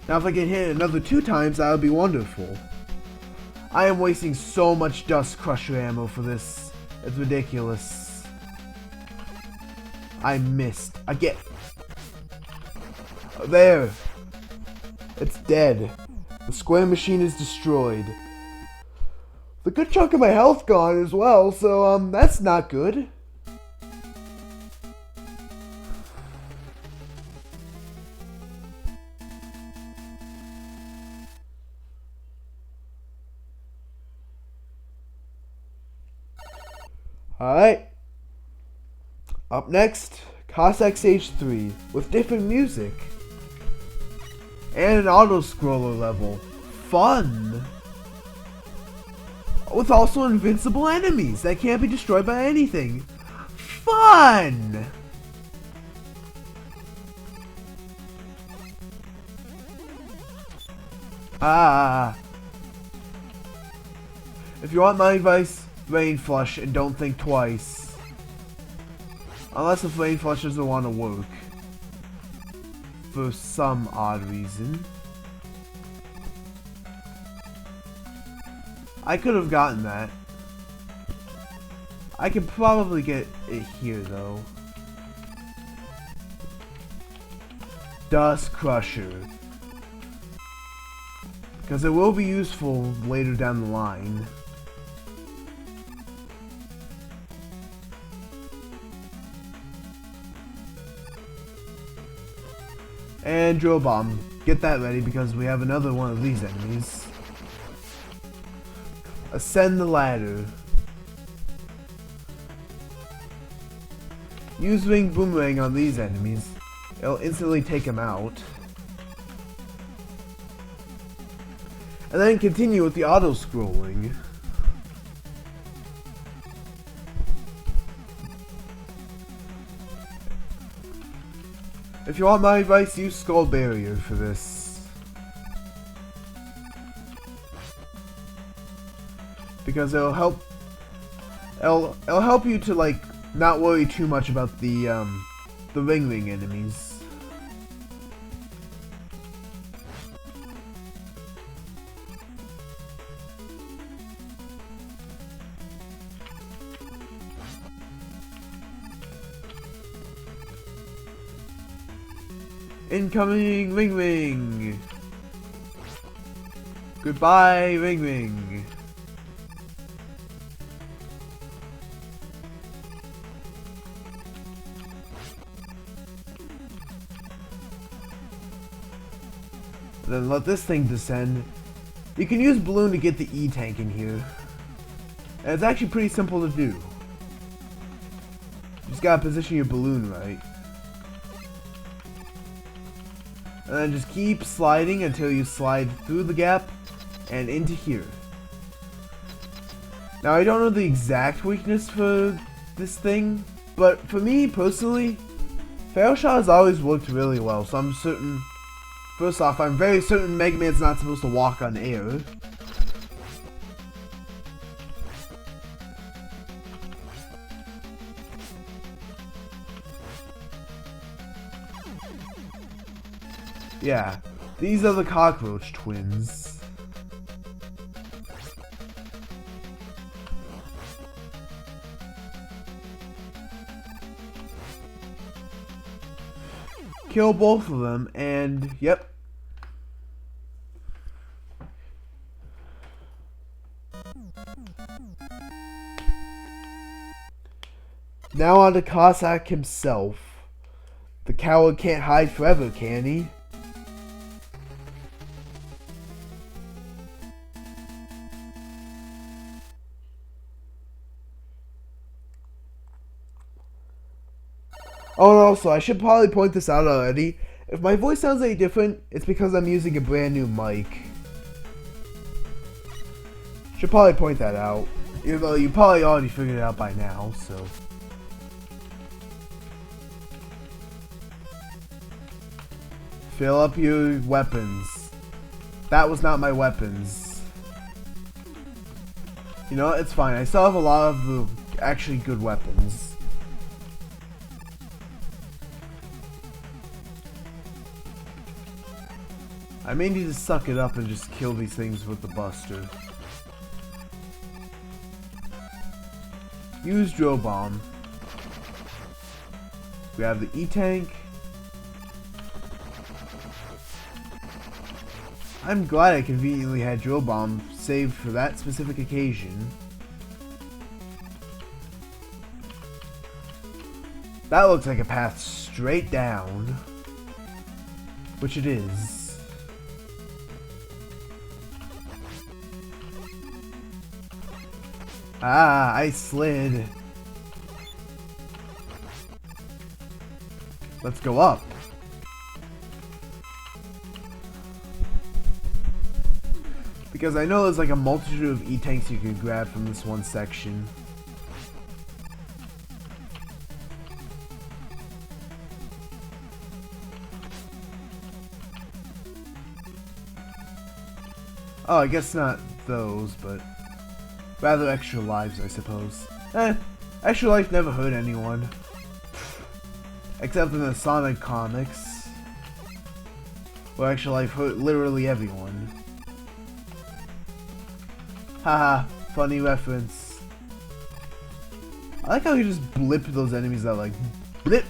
Now if I can hit it another 2 times, that would be wonderful. I am wasting so much Dust Crusher ammo for this. It's ridiculous. I missed. There. It's dead. The Square Machine is destroyed. The good chunk of my health gone as well, so that's not good. Alright. Up next, Cossack Stage 3 with different music. And an auto-scroller level. Fun! With also invincible enemies that can't be destroyed by anything. Fun! If you want my advice, Rain Flush and don't think twice. Unless if Rain Flush doesn't want to work. For some odd reason. I could have gotten that. I could probably get it here though. Dust Crusher. Because it will be useful later down the line. And Drill Bomb. Get that ready because we have another one of these enemies. Ascend the ladder. Use Wing Boomerang on these enemies. It'll instantly take them out. And then continue with the auto-scrolling. If you want my advice, use Skull Barrier for this. Because it'll help you to like not worry too much about the ring enemies. Incoming ring. Goodbye ring. Then let this thing descend. You can use balloon to get the E-tank in here. And it's actually pretty simple to do. You just gotta position your balloon right. And then just keep sliding until you slide through the gap and into here. Now I don't know the exact weakness for this thing, but for me personally, Fail Shot has always worked really well, so I'm certain. First off, I'm very certain Mega Man's not supposed to walk on air. Yeah, these are the cockroach twins. Kill both of them, and yep. Now on to Cossack himself. The coward can't hide forever, can he? Oh, and also, I should probably point this out already. If my voice sounds any different, it's because I'm using a brand new mic. Should probably point that out. Even though you probably already figured it out by now, so. Fill up your weapons. That was not my weapons. You know, it's fine. I still have a lot of the actually good weapons. I may need to suck it up and just kill these things with the Buster. Use Drill Bomb. We have the E-Tank. I'm glad I conveniently had Drill Bomb saved for that specific occasion. That looks like a path straight down. Which it is. Ah, I slid. Let's go up. Because I know there's like a multitude of E-tanks you can grab from this one section. Oh, I guess not those, but rather extra lives, I suppose. Extra life never hurt anyone. Except in the Sonic comics, where extra life hurt literally everyone. Haha, funny reference. I like how you just blip those enemies out, like, blip!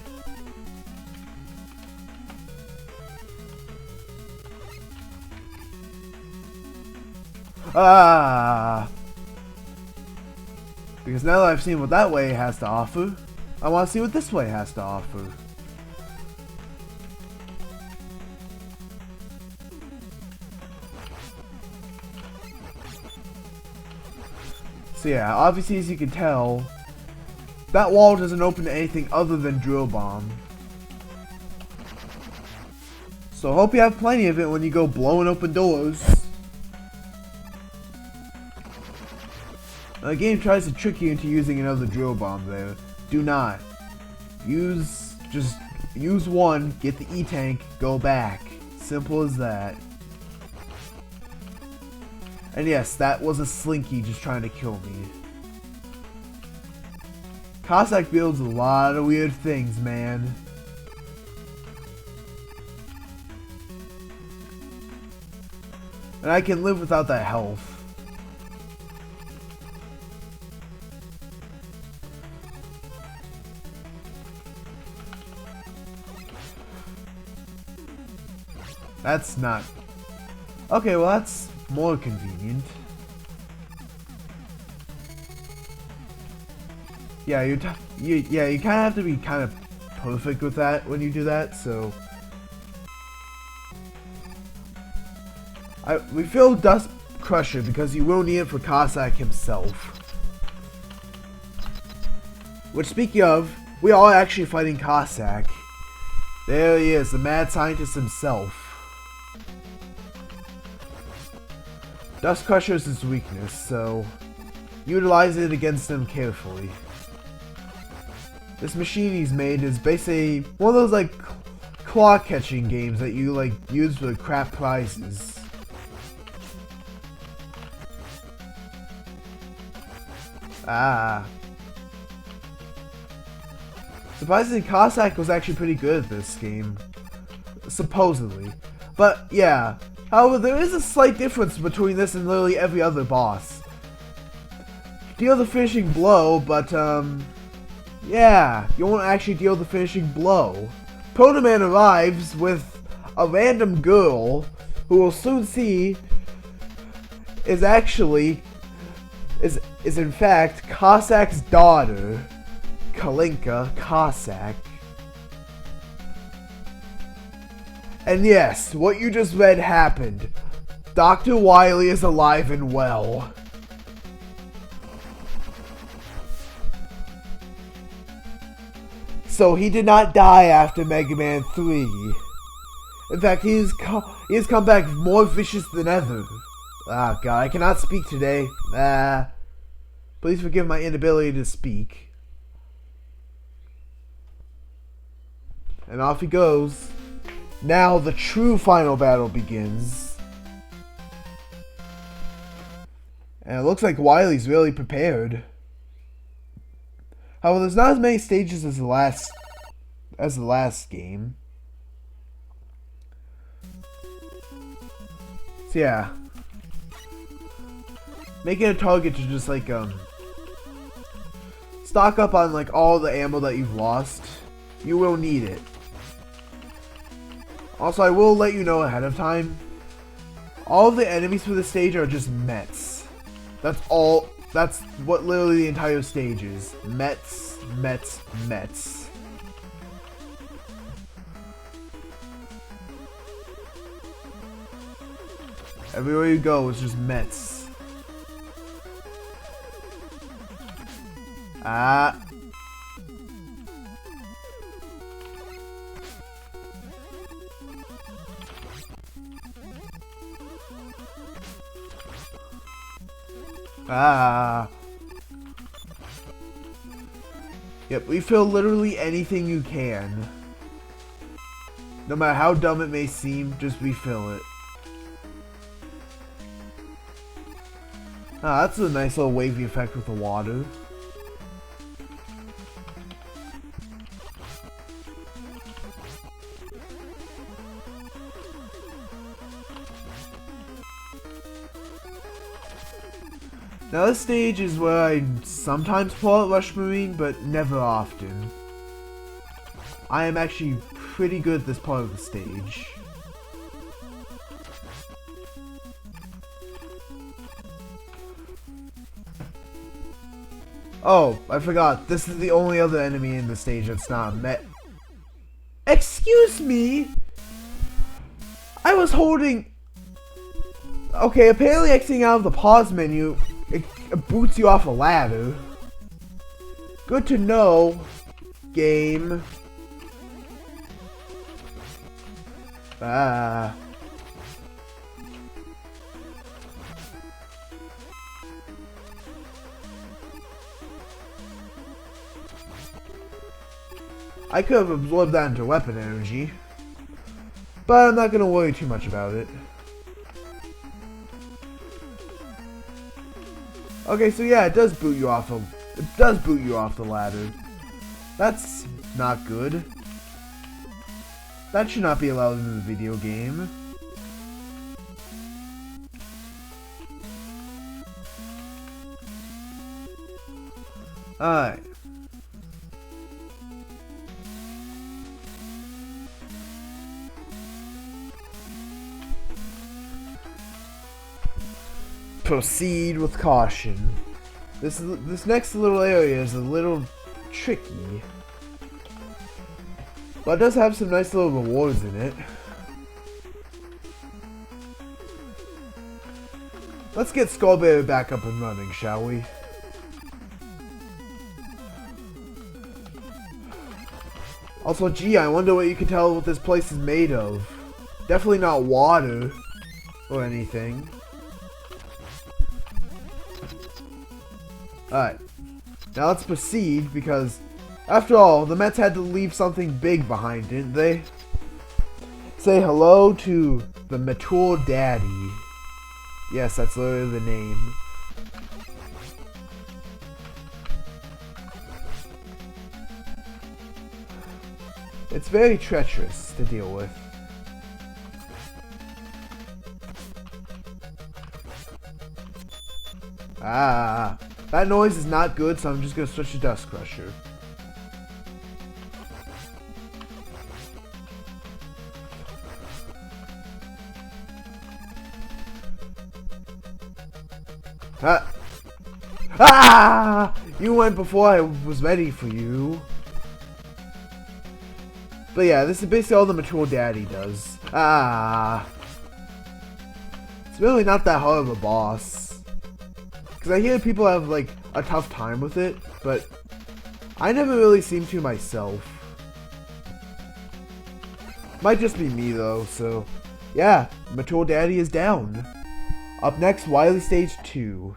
Ah! Because now that I've seen what that way has to offer, I want to see what this way has to offer. So yeah, obviously as you can tell, that wall doesn't open to anything other than drill bomb. So hope you have plenty of it when you go blowing open doors. The game tries to trick you into using another drill bomb there. Do not. Just use one, get the E-tank, go back. Simple as that. And yes, that was a Slinky just trying to kill me. Cossack builds a lot of weird things, man. And I can live without that health. That's not... Okay, well that's more convenient. Yeah, you kind of have to be kind of perfect with that when you do that, so... We feel Dust Crusher because you will need it for Cossack himself. Which, speaking of, we are actually fighting Cossack. There he is, the mad scientist himself. Dust Crusher is his weakness, so utilize it against him carefully. This machine he's made is basically one of those like claw catching games that you like use for crap prizes. Ah. Surprisingly, Cossack was actually pretty good at this game. Supposedly. But yeah. However, there is a slight difference between this and literally every other boss. Deal the finishing blow, but yeah, you won't actually deal the finishing blow. Proto Man arrives with a random girl who we'll soon see is in fact Cossack's daughter, Kalinka Cossack. And yes, what you just read happened. Dr. Wily is alive and well. So he did not die after Mega Man 3. In fact, he has come back more vicious than ever. Ah, God, I cannot speak today. Please forgive my inability to speak. And off he goes. Now the true final battle begins. And it looks like Wily's really prepared. However, there's not as many stages as the last game. So yeah. Make it a target to just like stock up on like all the ammo that you've lost. You will need it. Also, I will let you know ahead of time, all of the enemies for this stage are just Mets. That's all. That's what literally the entire stage is. Mets, Mets, Mets. Everywhere you go, it's just Mets. Ah. Yep, refill literally anything you can. No matter how dumb it may seem, just refill it. Ah, that's a nice little wavy effect with the water. Now this stage is where I sometimes pull out Rush Marine, but never often. I am actually pretty good at this part of the stage. Oh, I forgot. This is the only other enemy in the stage that's not met. Excuse me? I was holding... Okay, apparently exiting out of the pause menu, it boots you off a ladder. Good to know, game. Ah. I could have absorbed that into weapon energy, but I'm not gonna worry too much about it. Okay, so yeah, it does boot you off the ladder. That's not good. That should not be allowed in the video game. Alright. Proceed with caution. This next little area is a little tricky, but it does have some nice little rewards in it. Let's get Skullbearer back up and running, shall we? Also, gee, I wonder what you can tell what this place is made of. Definitely not water or anything. Alright, now let's proceed, because after all, the Mets had to leave something big behind, didn't they? Say hello to the Mature Daddy. Yes, that's literally the name. It's very treacherous to deal with. Ah. That noise is not good, so I'm just gonna switch to Dust Crusher. Ah! You went before I was ready for you. But yeah, this is basically all the Mature Daddy does. Ah. It's really not that hard of a boss. Because I hear people have, like, a tough time with it, but I never really seem to myself. Might just be me, though, so yeah, Mature Daddy is down. Up next, Wily Stage 2.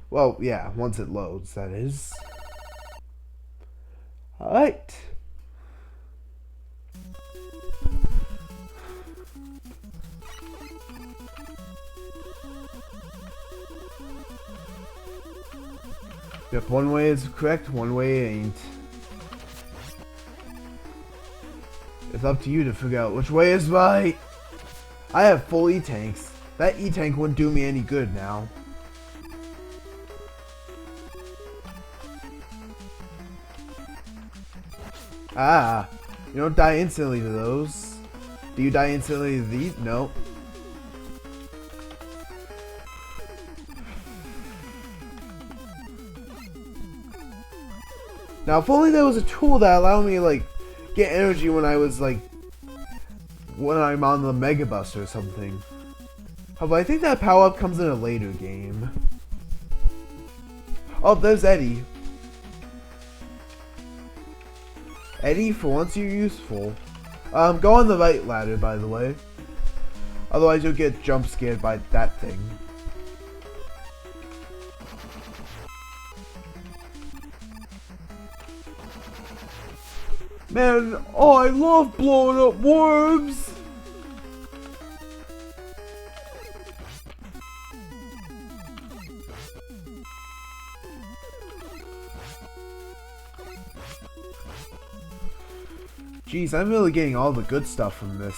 Well, yeah, once it loads, that is. Alright. Yep, one way is correct, one way ain't. It's up to you to figure out which way is right. I have full E-tanks. That E-tank wouldn't do me any good now. Ah, you don't die instantly to those. Do you die instantly to these? No. Now, if only there was a tool that allowed me to, like, get energy when I was, like, when I'm on the Mega Bus or something. However, I think that power-up comes in a later game. Oh, there's Eddie. Eddie, for once you're useful. Go on the right ladder, by the way. Otherwise you'll get jump scared by that thing. Man, oh, I love blowing up worms! Jeez, I'm really getting all the good stuff from this.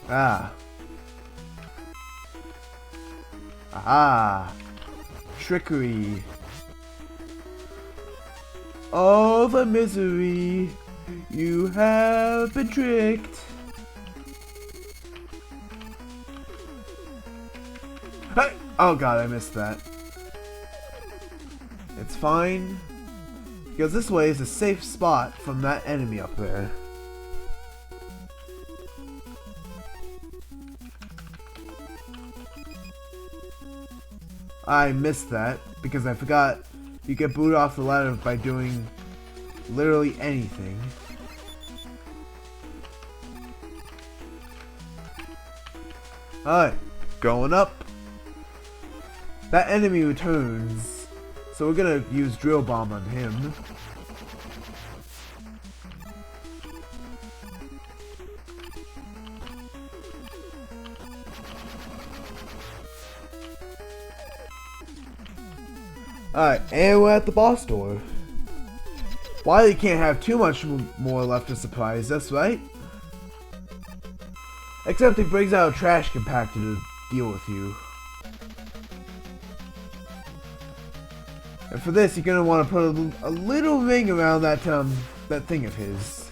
Ah. Aha. Trickery. Oh, the misery. You have been tricked. Hey! Oh god, I missed that. It's fine. Because this way is a safe spot from that enemy up there. I missed that because I forgot you get booted off the ladder by doing literally anything. Alright, going up. That enemy returns, so we're gonna use Drill Bomb on him. Alright, and we're at the boss door. Wily can't have too much more left to surprise us, right? Except he brings out a trash compactor to deal with you. And for this, you're gonna want to put a little ring around that that thing of his.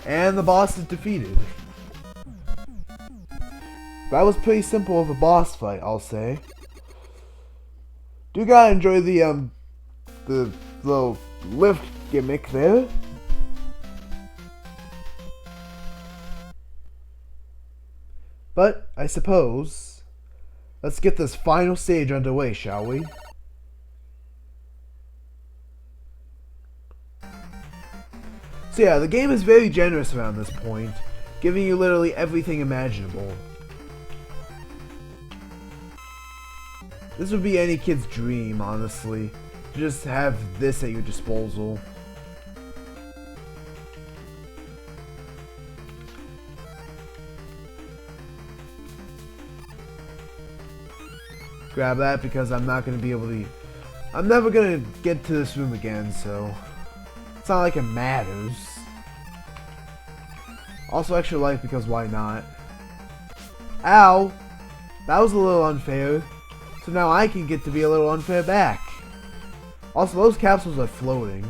And the boss is defeated. That was pretty simple of a boss fight, I'll say. Do gotta enjoy the little lift gimmick there. But I suppose let's get this final stage underway, shall we? So yeah, the game is very generous around this point, giving you literally everything imaginable. This would be any kid's dream, honestly, to just have this at your disposal. Grab that because I'm not going to be able to... I'm never going to get to this room again, so... It's not like it matters. Also extra life because why not? Ow! That was a little unfair. So now I can get to be a little unfair back. Also, those capsules are floating.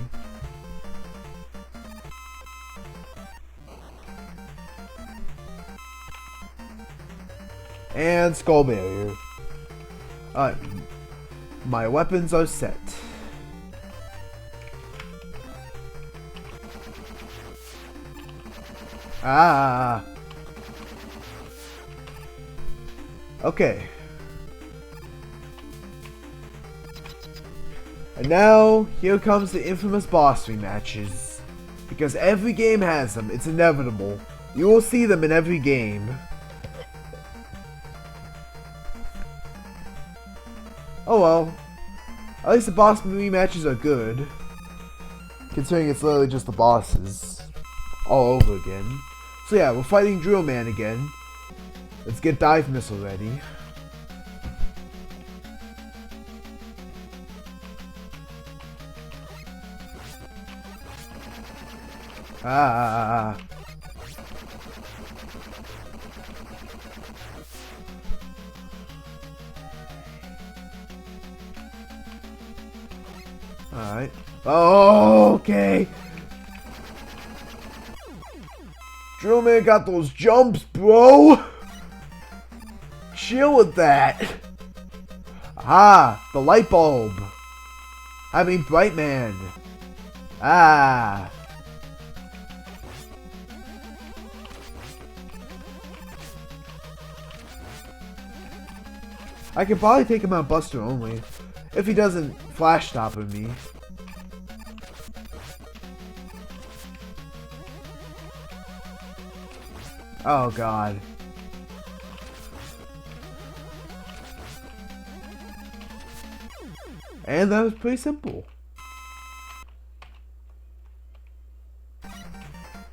And skull barrier. Alright. My weapons are set. Ah. Okay. And now, here comes the infamous boss rematches. Because every game has them, it's inevitable. You will see them in every game. Oh well. At least the boss rematches are good. Considering it's literally just the bosses. All over again. So yeah, we're fighting Drill Man again. Let's get Dive Missile ready. Ah. Alright. Oh, okay. Drillman got those jumps, bro. Chill with that. Ah, the light bulb. I mean, Brightman. Ah. I can probably take him out Buster only, if he doesn't flash stop at me. Oh god. And that was pretty simple.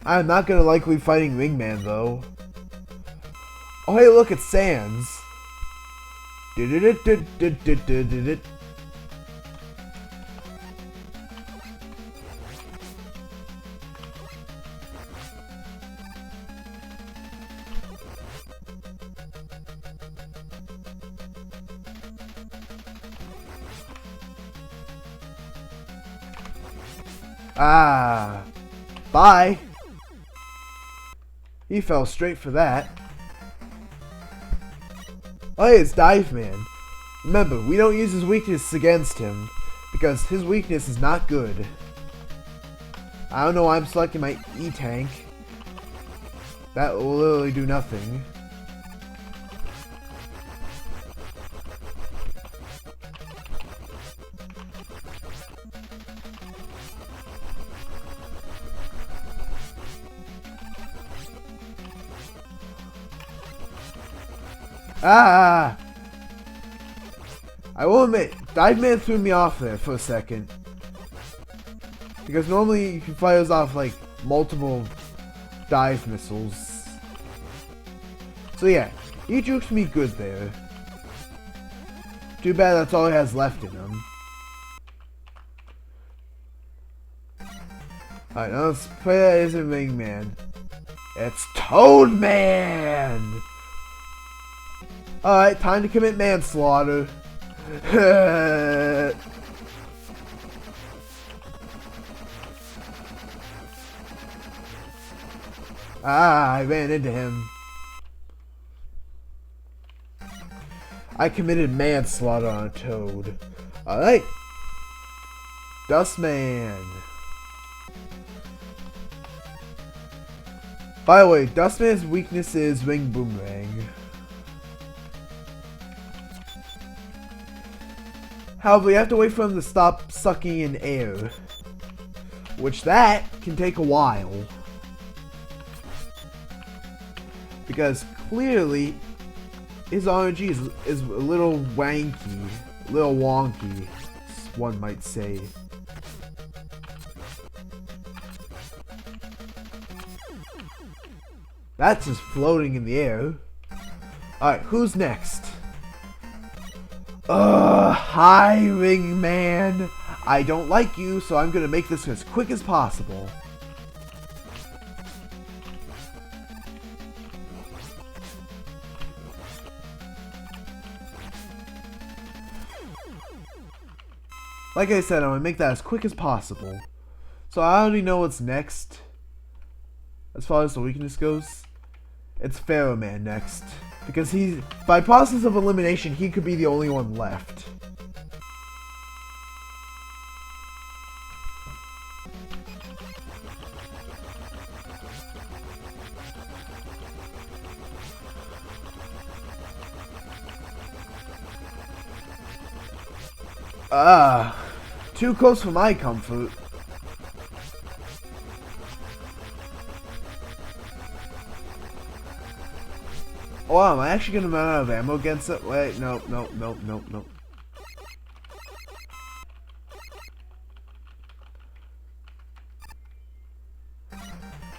I'm not gonna likely fighting Wingman though. Oh hey, look, it's Sans. Ah, bye. He fell straight for that. Oh, hey, it's Dive Man. Remember, we don't use his weakness against him, because his weakness is not good. I don't know why I'm selecting my E-Tank. That will literally do nothing. Ah! I will admit, Dive Man threw me off there for a second. Because normally he fires off like multiple dive missiles. So yeah, he jukes me good there. Too bad that's all he has left in him. Alright, now let's play that as a Wingman. It's Toadman! Alright, time to commit manslaughter. Ah, I ran into him. I committed manslaughter on a Toad. Alright. Dustman. By the way, Dustman's weakness is Ring Boomerang. However, you have to wait for him to stop sucking in air. Which that can take a while. Because clearly, his RNG is a little wanky. A little wonky, one might say. That's just floating in the air. Alright, who's next? Hi, Wingman. I don't like you, so I'm gonna make this as quick as possible. Like I said, I'm gonna make that as quick as possible. So I already know what's next. As far as the weakness goes, it's Pharaoh Man next. Because he, by process of elimination, he could be the only one left. Too close for my comfort. Oh, wow, am I actually gonna run out of ammo against it? Wait, no.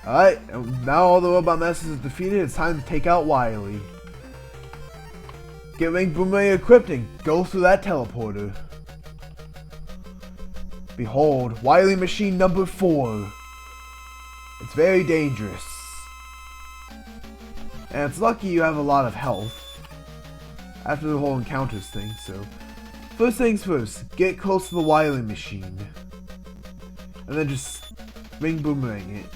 Alright, now all the robot masters is defeated, it's time to take out Wily. Get Ring Boomerang equipped and go through that teleporter. Behold, Wily Machine number 4. It's very dangerous. And it's lucky you have a lot of health after the whole encounters thing, so first things first, get close to the Wily Machine. And then just Ring Boomerang it.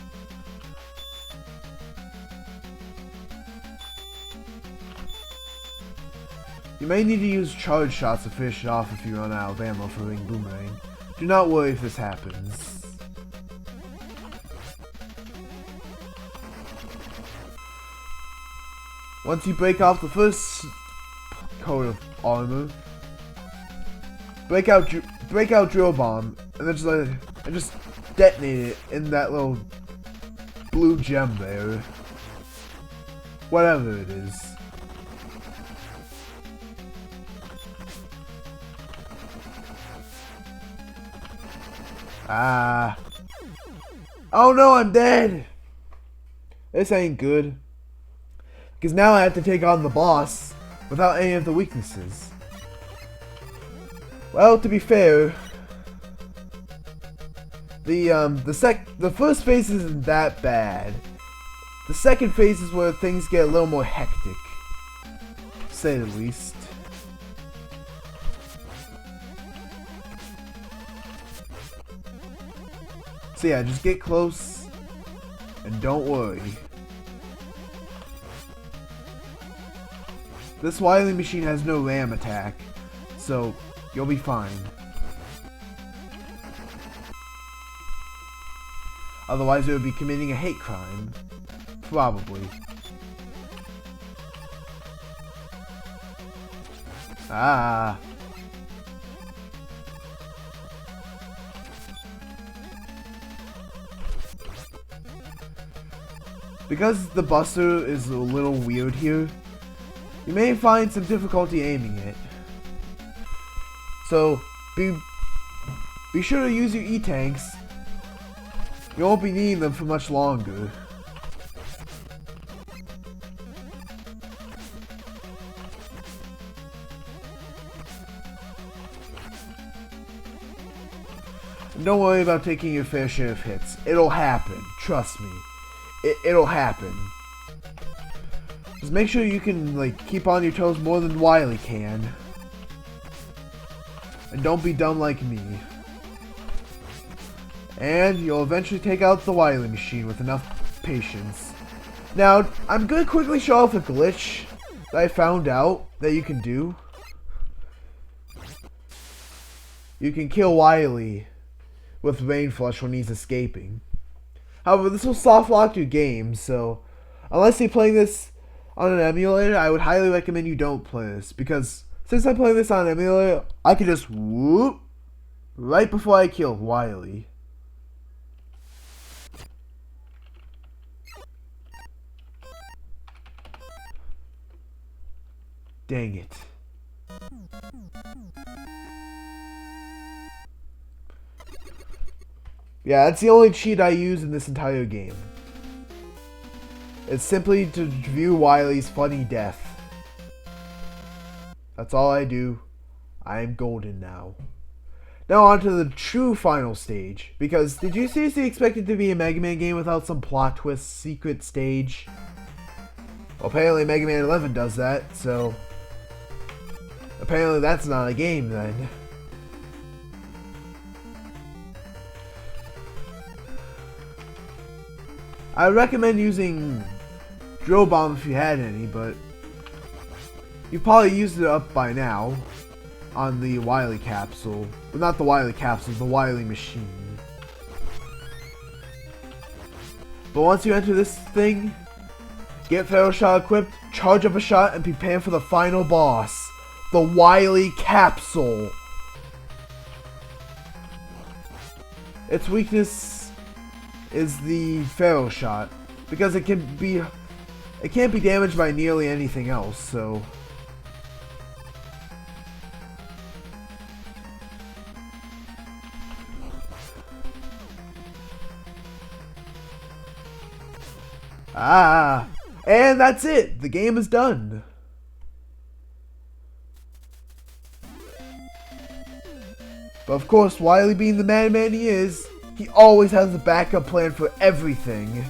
You may need to use charge shots to finish it off if you run out of ammo for Ring Boomerang. Do not worry if this happens. Once you break off the first coat of armor, break out drill bomb and then just detonate it in that little blue gem there. Whatever it is. Ah. Oh no, I'm dead! This ain't good. Because now I have to take on the boss without any of the weaknesses. Well, to be fair, the first phase isn't that bad. The second phase is where things get a little more hectic, to say the least. So yeah, just get close and don't worry. This Wily machine has no ram attack, so you'll be fine. Otherwise, it would be committing a hate crime. Probably. Ah. Because the Buster is a little weird here, you may find some difficulty aiming it. So, be sure to use your E-tanks. You won't be needing them for much longer. And don't worry about taking your fair share of hits. It'll happen. Trust me. It'll happen. Just make sure you can, like, keep on your toes more than Wily can. And don't be dumb like me. And you'll eventually take out the Wily machine with enough patience. Now, I'm going to quickly show off a glitch that I found out that you can do. You can kill Wily with Rain Flush when he's escaping. However, this will soft lock your game, so unless you're playing this on an emulator, I would highly recommend you don't play this, because since I'm playing this on an emulator, I can just whoop right before I kill Wily. Dang it. Yeah, that's the only cheat I use in this entire game. It's simply to view Wily's funny death. That's all I do. I am golden now. Now on to the true final stage. Because did you seriously expect it to be a Mega Man game without some plot twist secret stage? Well, apparently Mega Man 11 does that, so apparently that's not a game then. I recommend using Drill Bomb if you had any, but you've probably used it up by now on the Wily capsule. Well, not the Wily capsule, the Wily machine. But once you enter this thing, get Feral Shot equipped, charge up a shot, and prepare for the final boss, the Wily capsule. Its weakness is the Feral Shot, because it can't be damaged by nearly anything else, so and that's it. The game is done. But of course, Wily being the madman he is, he always has a backup plan for everything.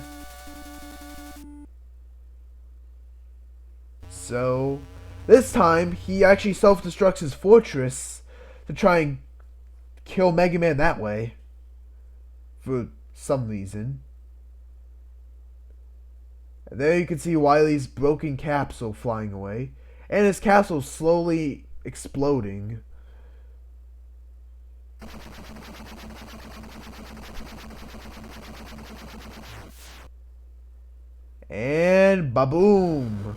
So, this time, he actually self-destructs his fortress to try and kill Mega Man that way. For some reason. And there you can see Wily's broken capsule flying away. and his castle slowly exploding. And ba-boom!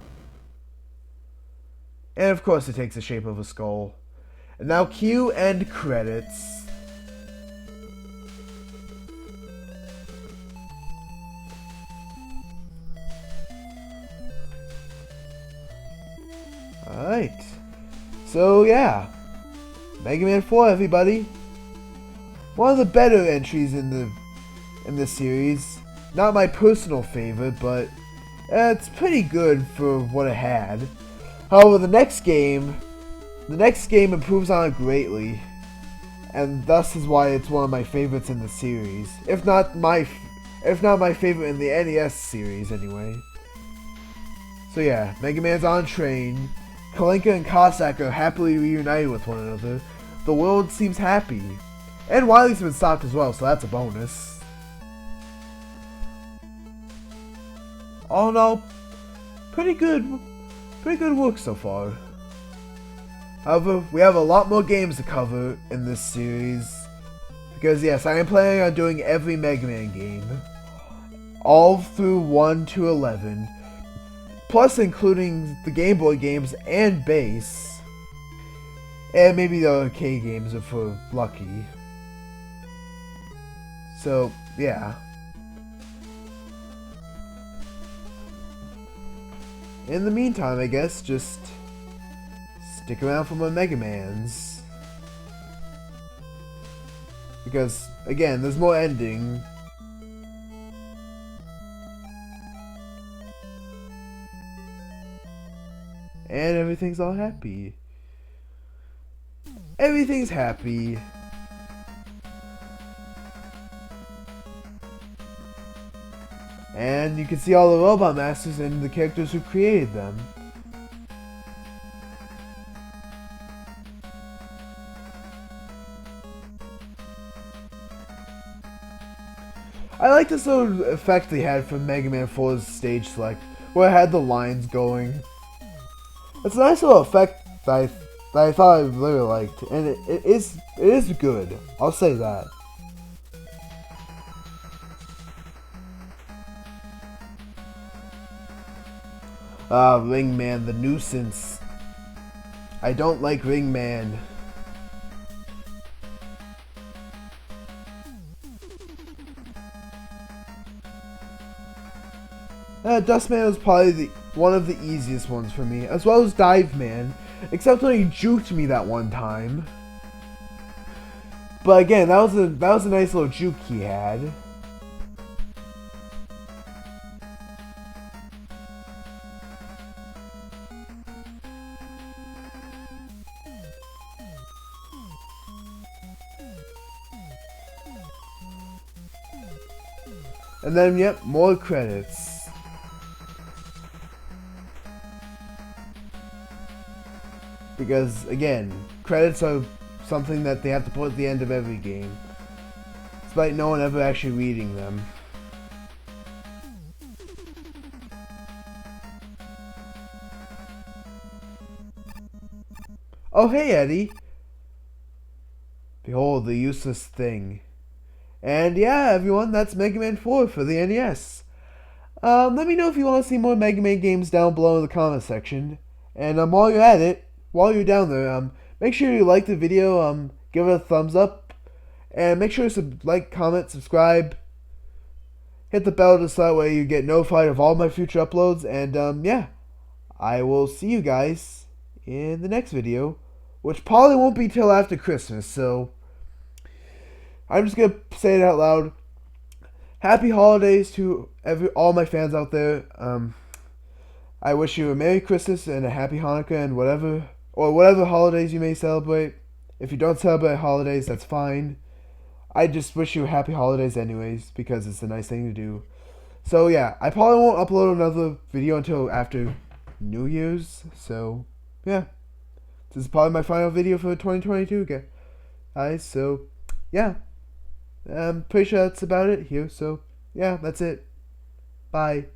And of course it takes the shape of a skull. And now cue end credits. Alright. So yeah. Mega Man 4, everybody. One of the better entries in this series. Not my personal favorite, but it's pretty good for what it had. However, the next game improves on it greatly, and thus is why it's one of my favorites in the series. If not my favorite in the NES series, anyway. So yeah, Mega Man's on train. Kalinka and Cossack are happily reunited with one another. The world seems happy, and Wily's been stopped as well, so that's a bonus. All in all, pretty good work so far. However, we have a lot more games to cover in this series, because yes, I am planning on doing every Mega Man game, all through 1 to 11, plus including the Game Boy games and base, and maybe the arcade games if we're lucky. So, yeah. In the meantime, I guess, just stick around for more Mega Mans. Because, again, there's more ending. And everything's all happy. Everything's happy. And you can see all the Robot Masters and the characters who created them. I like this little effect they had from Mega Man 4's stage select, where it had the lines going. It's a nice little effect that I thought I really liked, and it is good. I'll say that. Ringman, the nuisance. I don't like Ringman. Dustman was probably one of the easiest ones for me, as well as Dive Man, except when he juked me that one time. But again, that was a nice little juke he had. And then, yep, more credits. Because, again, credits are something that they have to put at the end of every game, despite no one ever actually reading them. Oh, hey, Eddie. Behold, the useless thing. And yeah, everyone, that's Mega Man 4 for the NES. Let me know if you want to see more Mega Man games down below in the comment section. And while you're at it, while you're down there, make sure you like the video, give it a thumbs up, and make sure to like, comment, subscribe, hit the bell just that way you get notified of all my future uploads. And yeah, I will see you guys in the next video, which probably won't be till after Christmas, so I'm just going to say it out loud. Happy holidays to all my fans out there. I wish you a Merry Christmas and a Happy Hanukkah and whatever holidays you may celebrate. If you don't celebrate holidays, that's fine. I just wish you happy holidays anyways, because it's a nice thing to do. So yeah, I probably won't upload another video until after New Year's. So yeah, this is probably my final video for 2022, guys. So yeah. I'm pretty sure that's about it here, so yeah, that's it. Bye.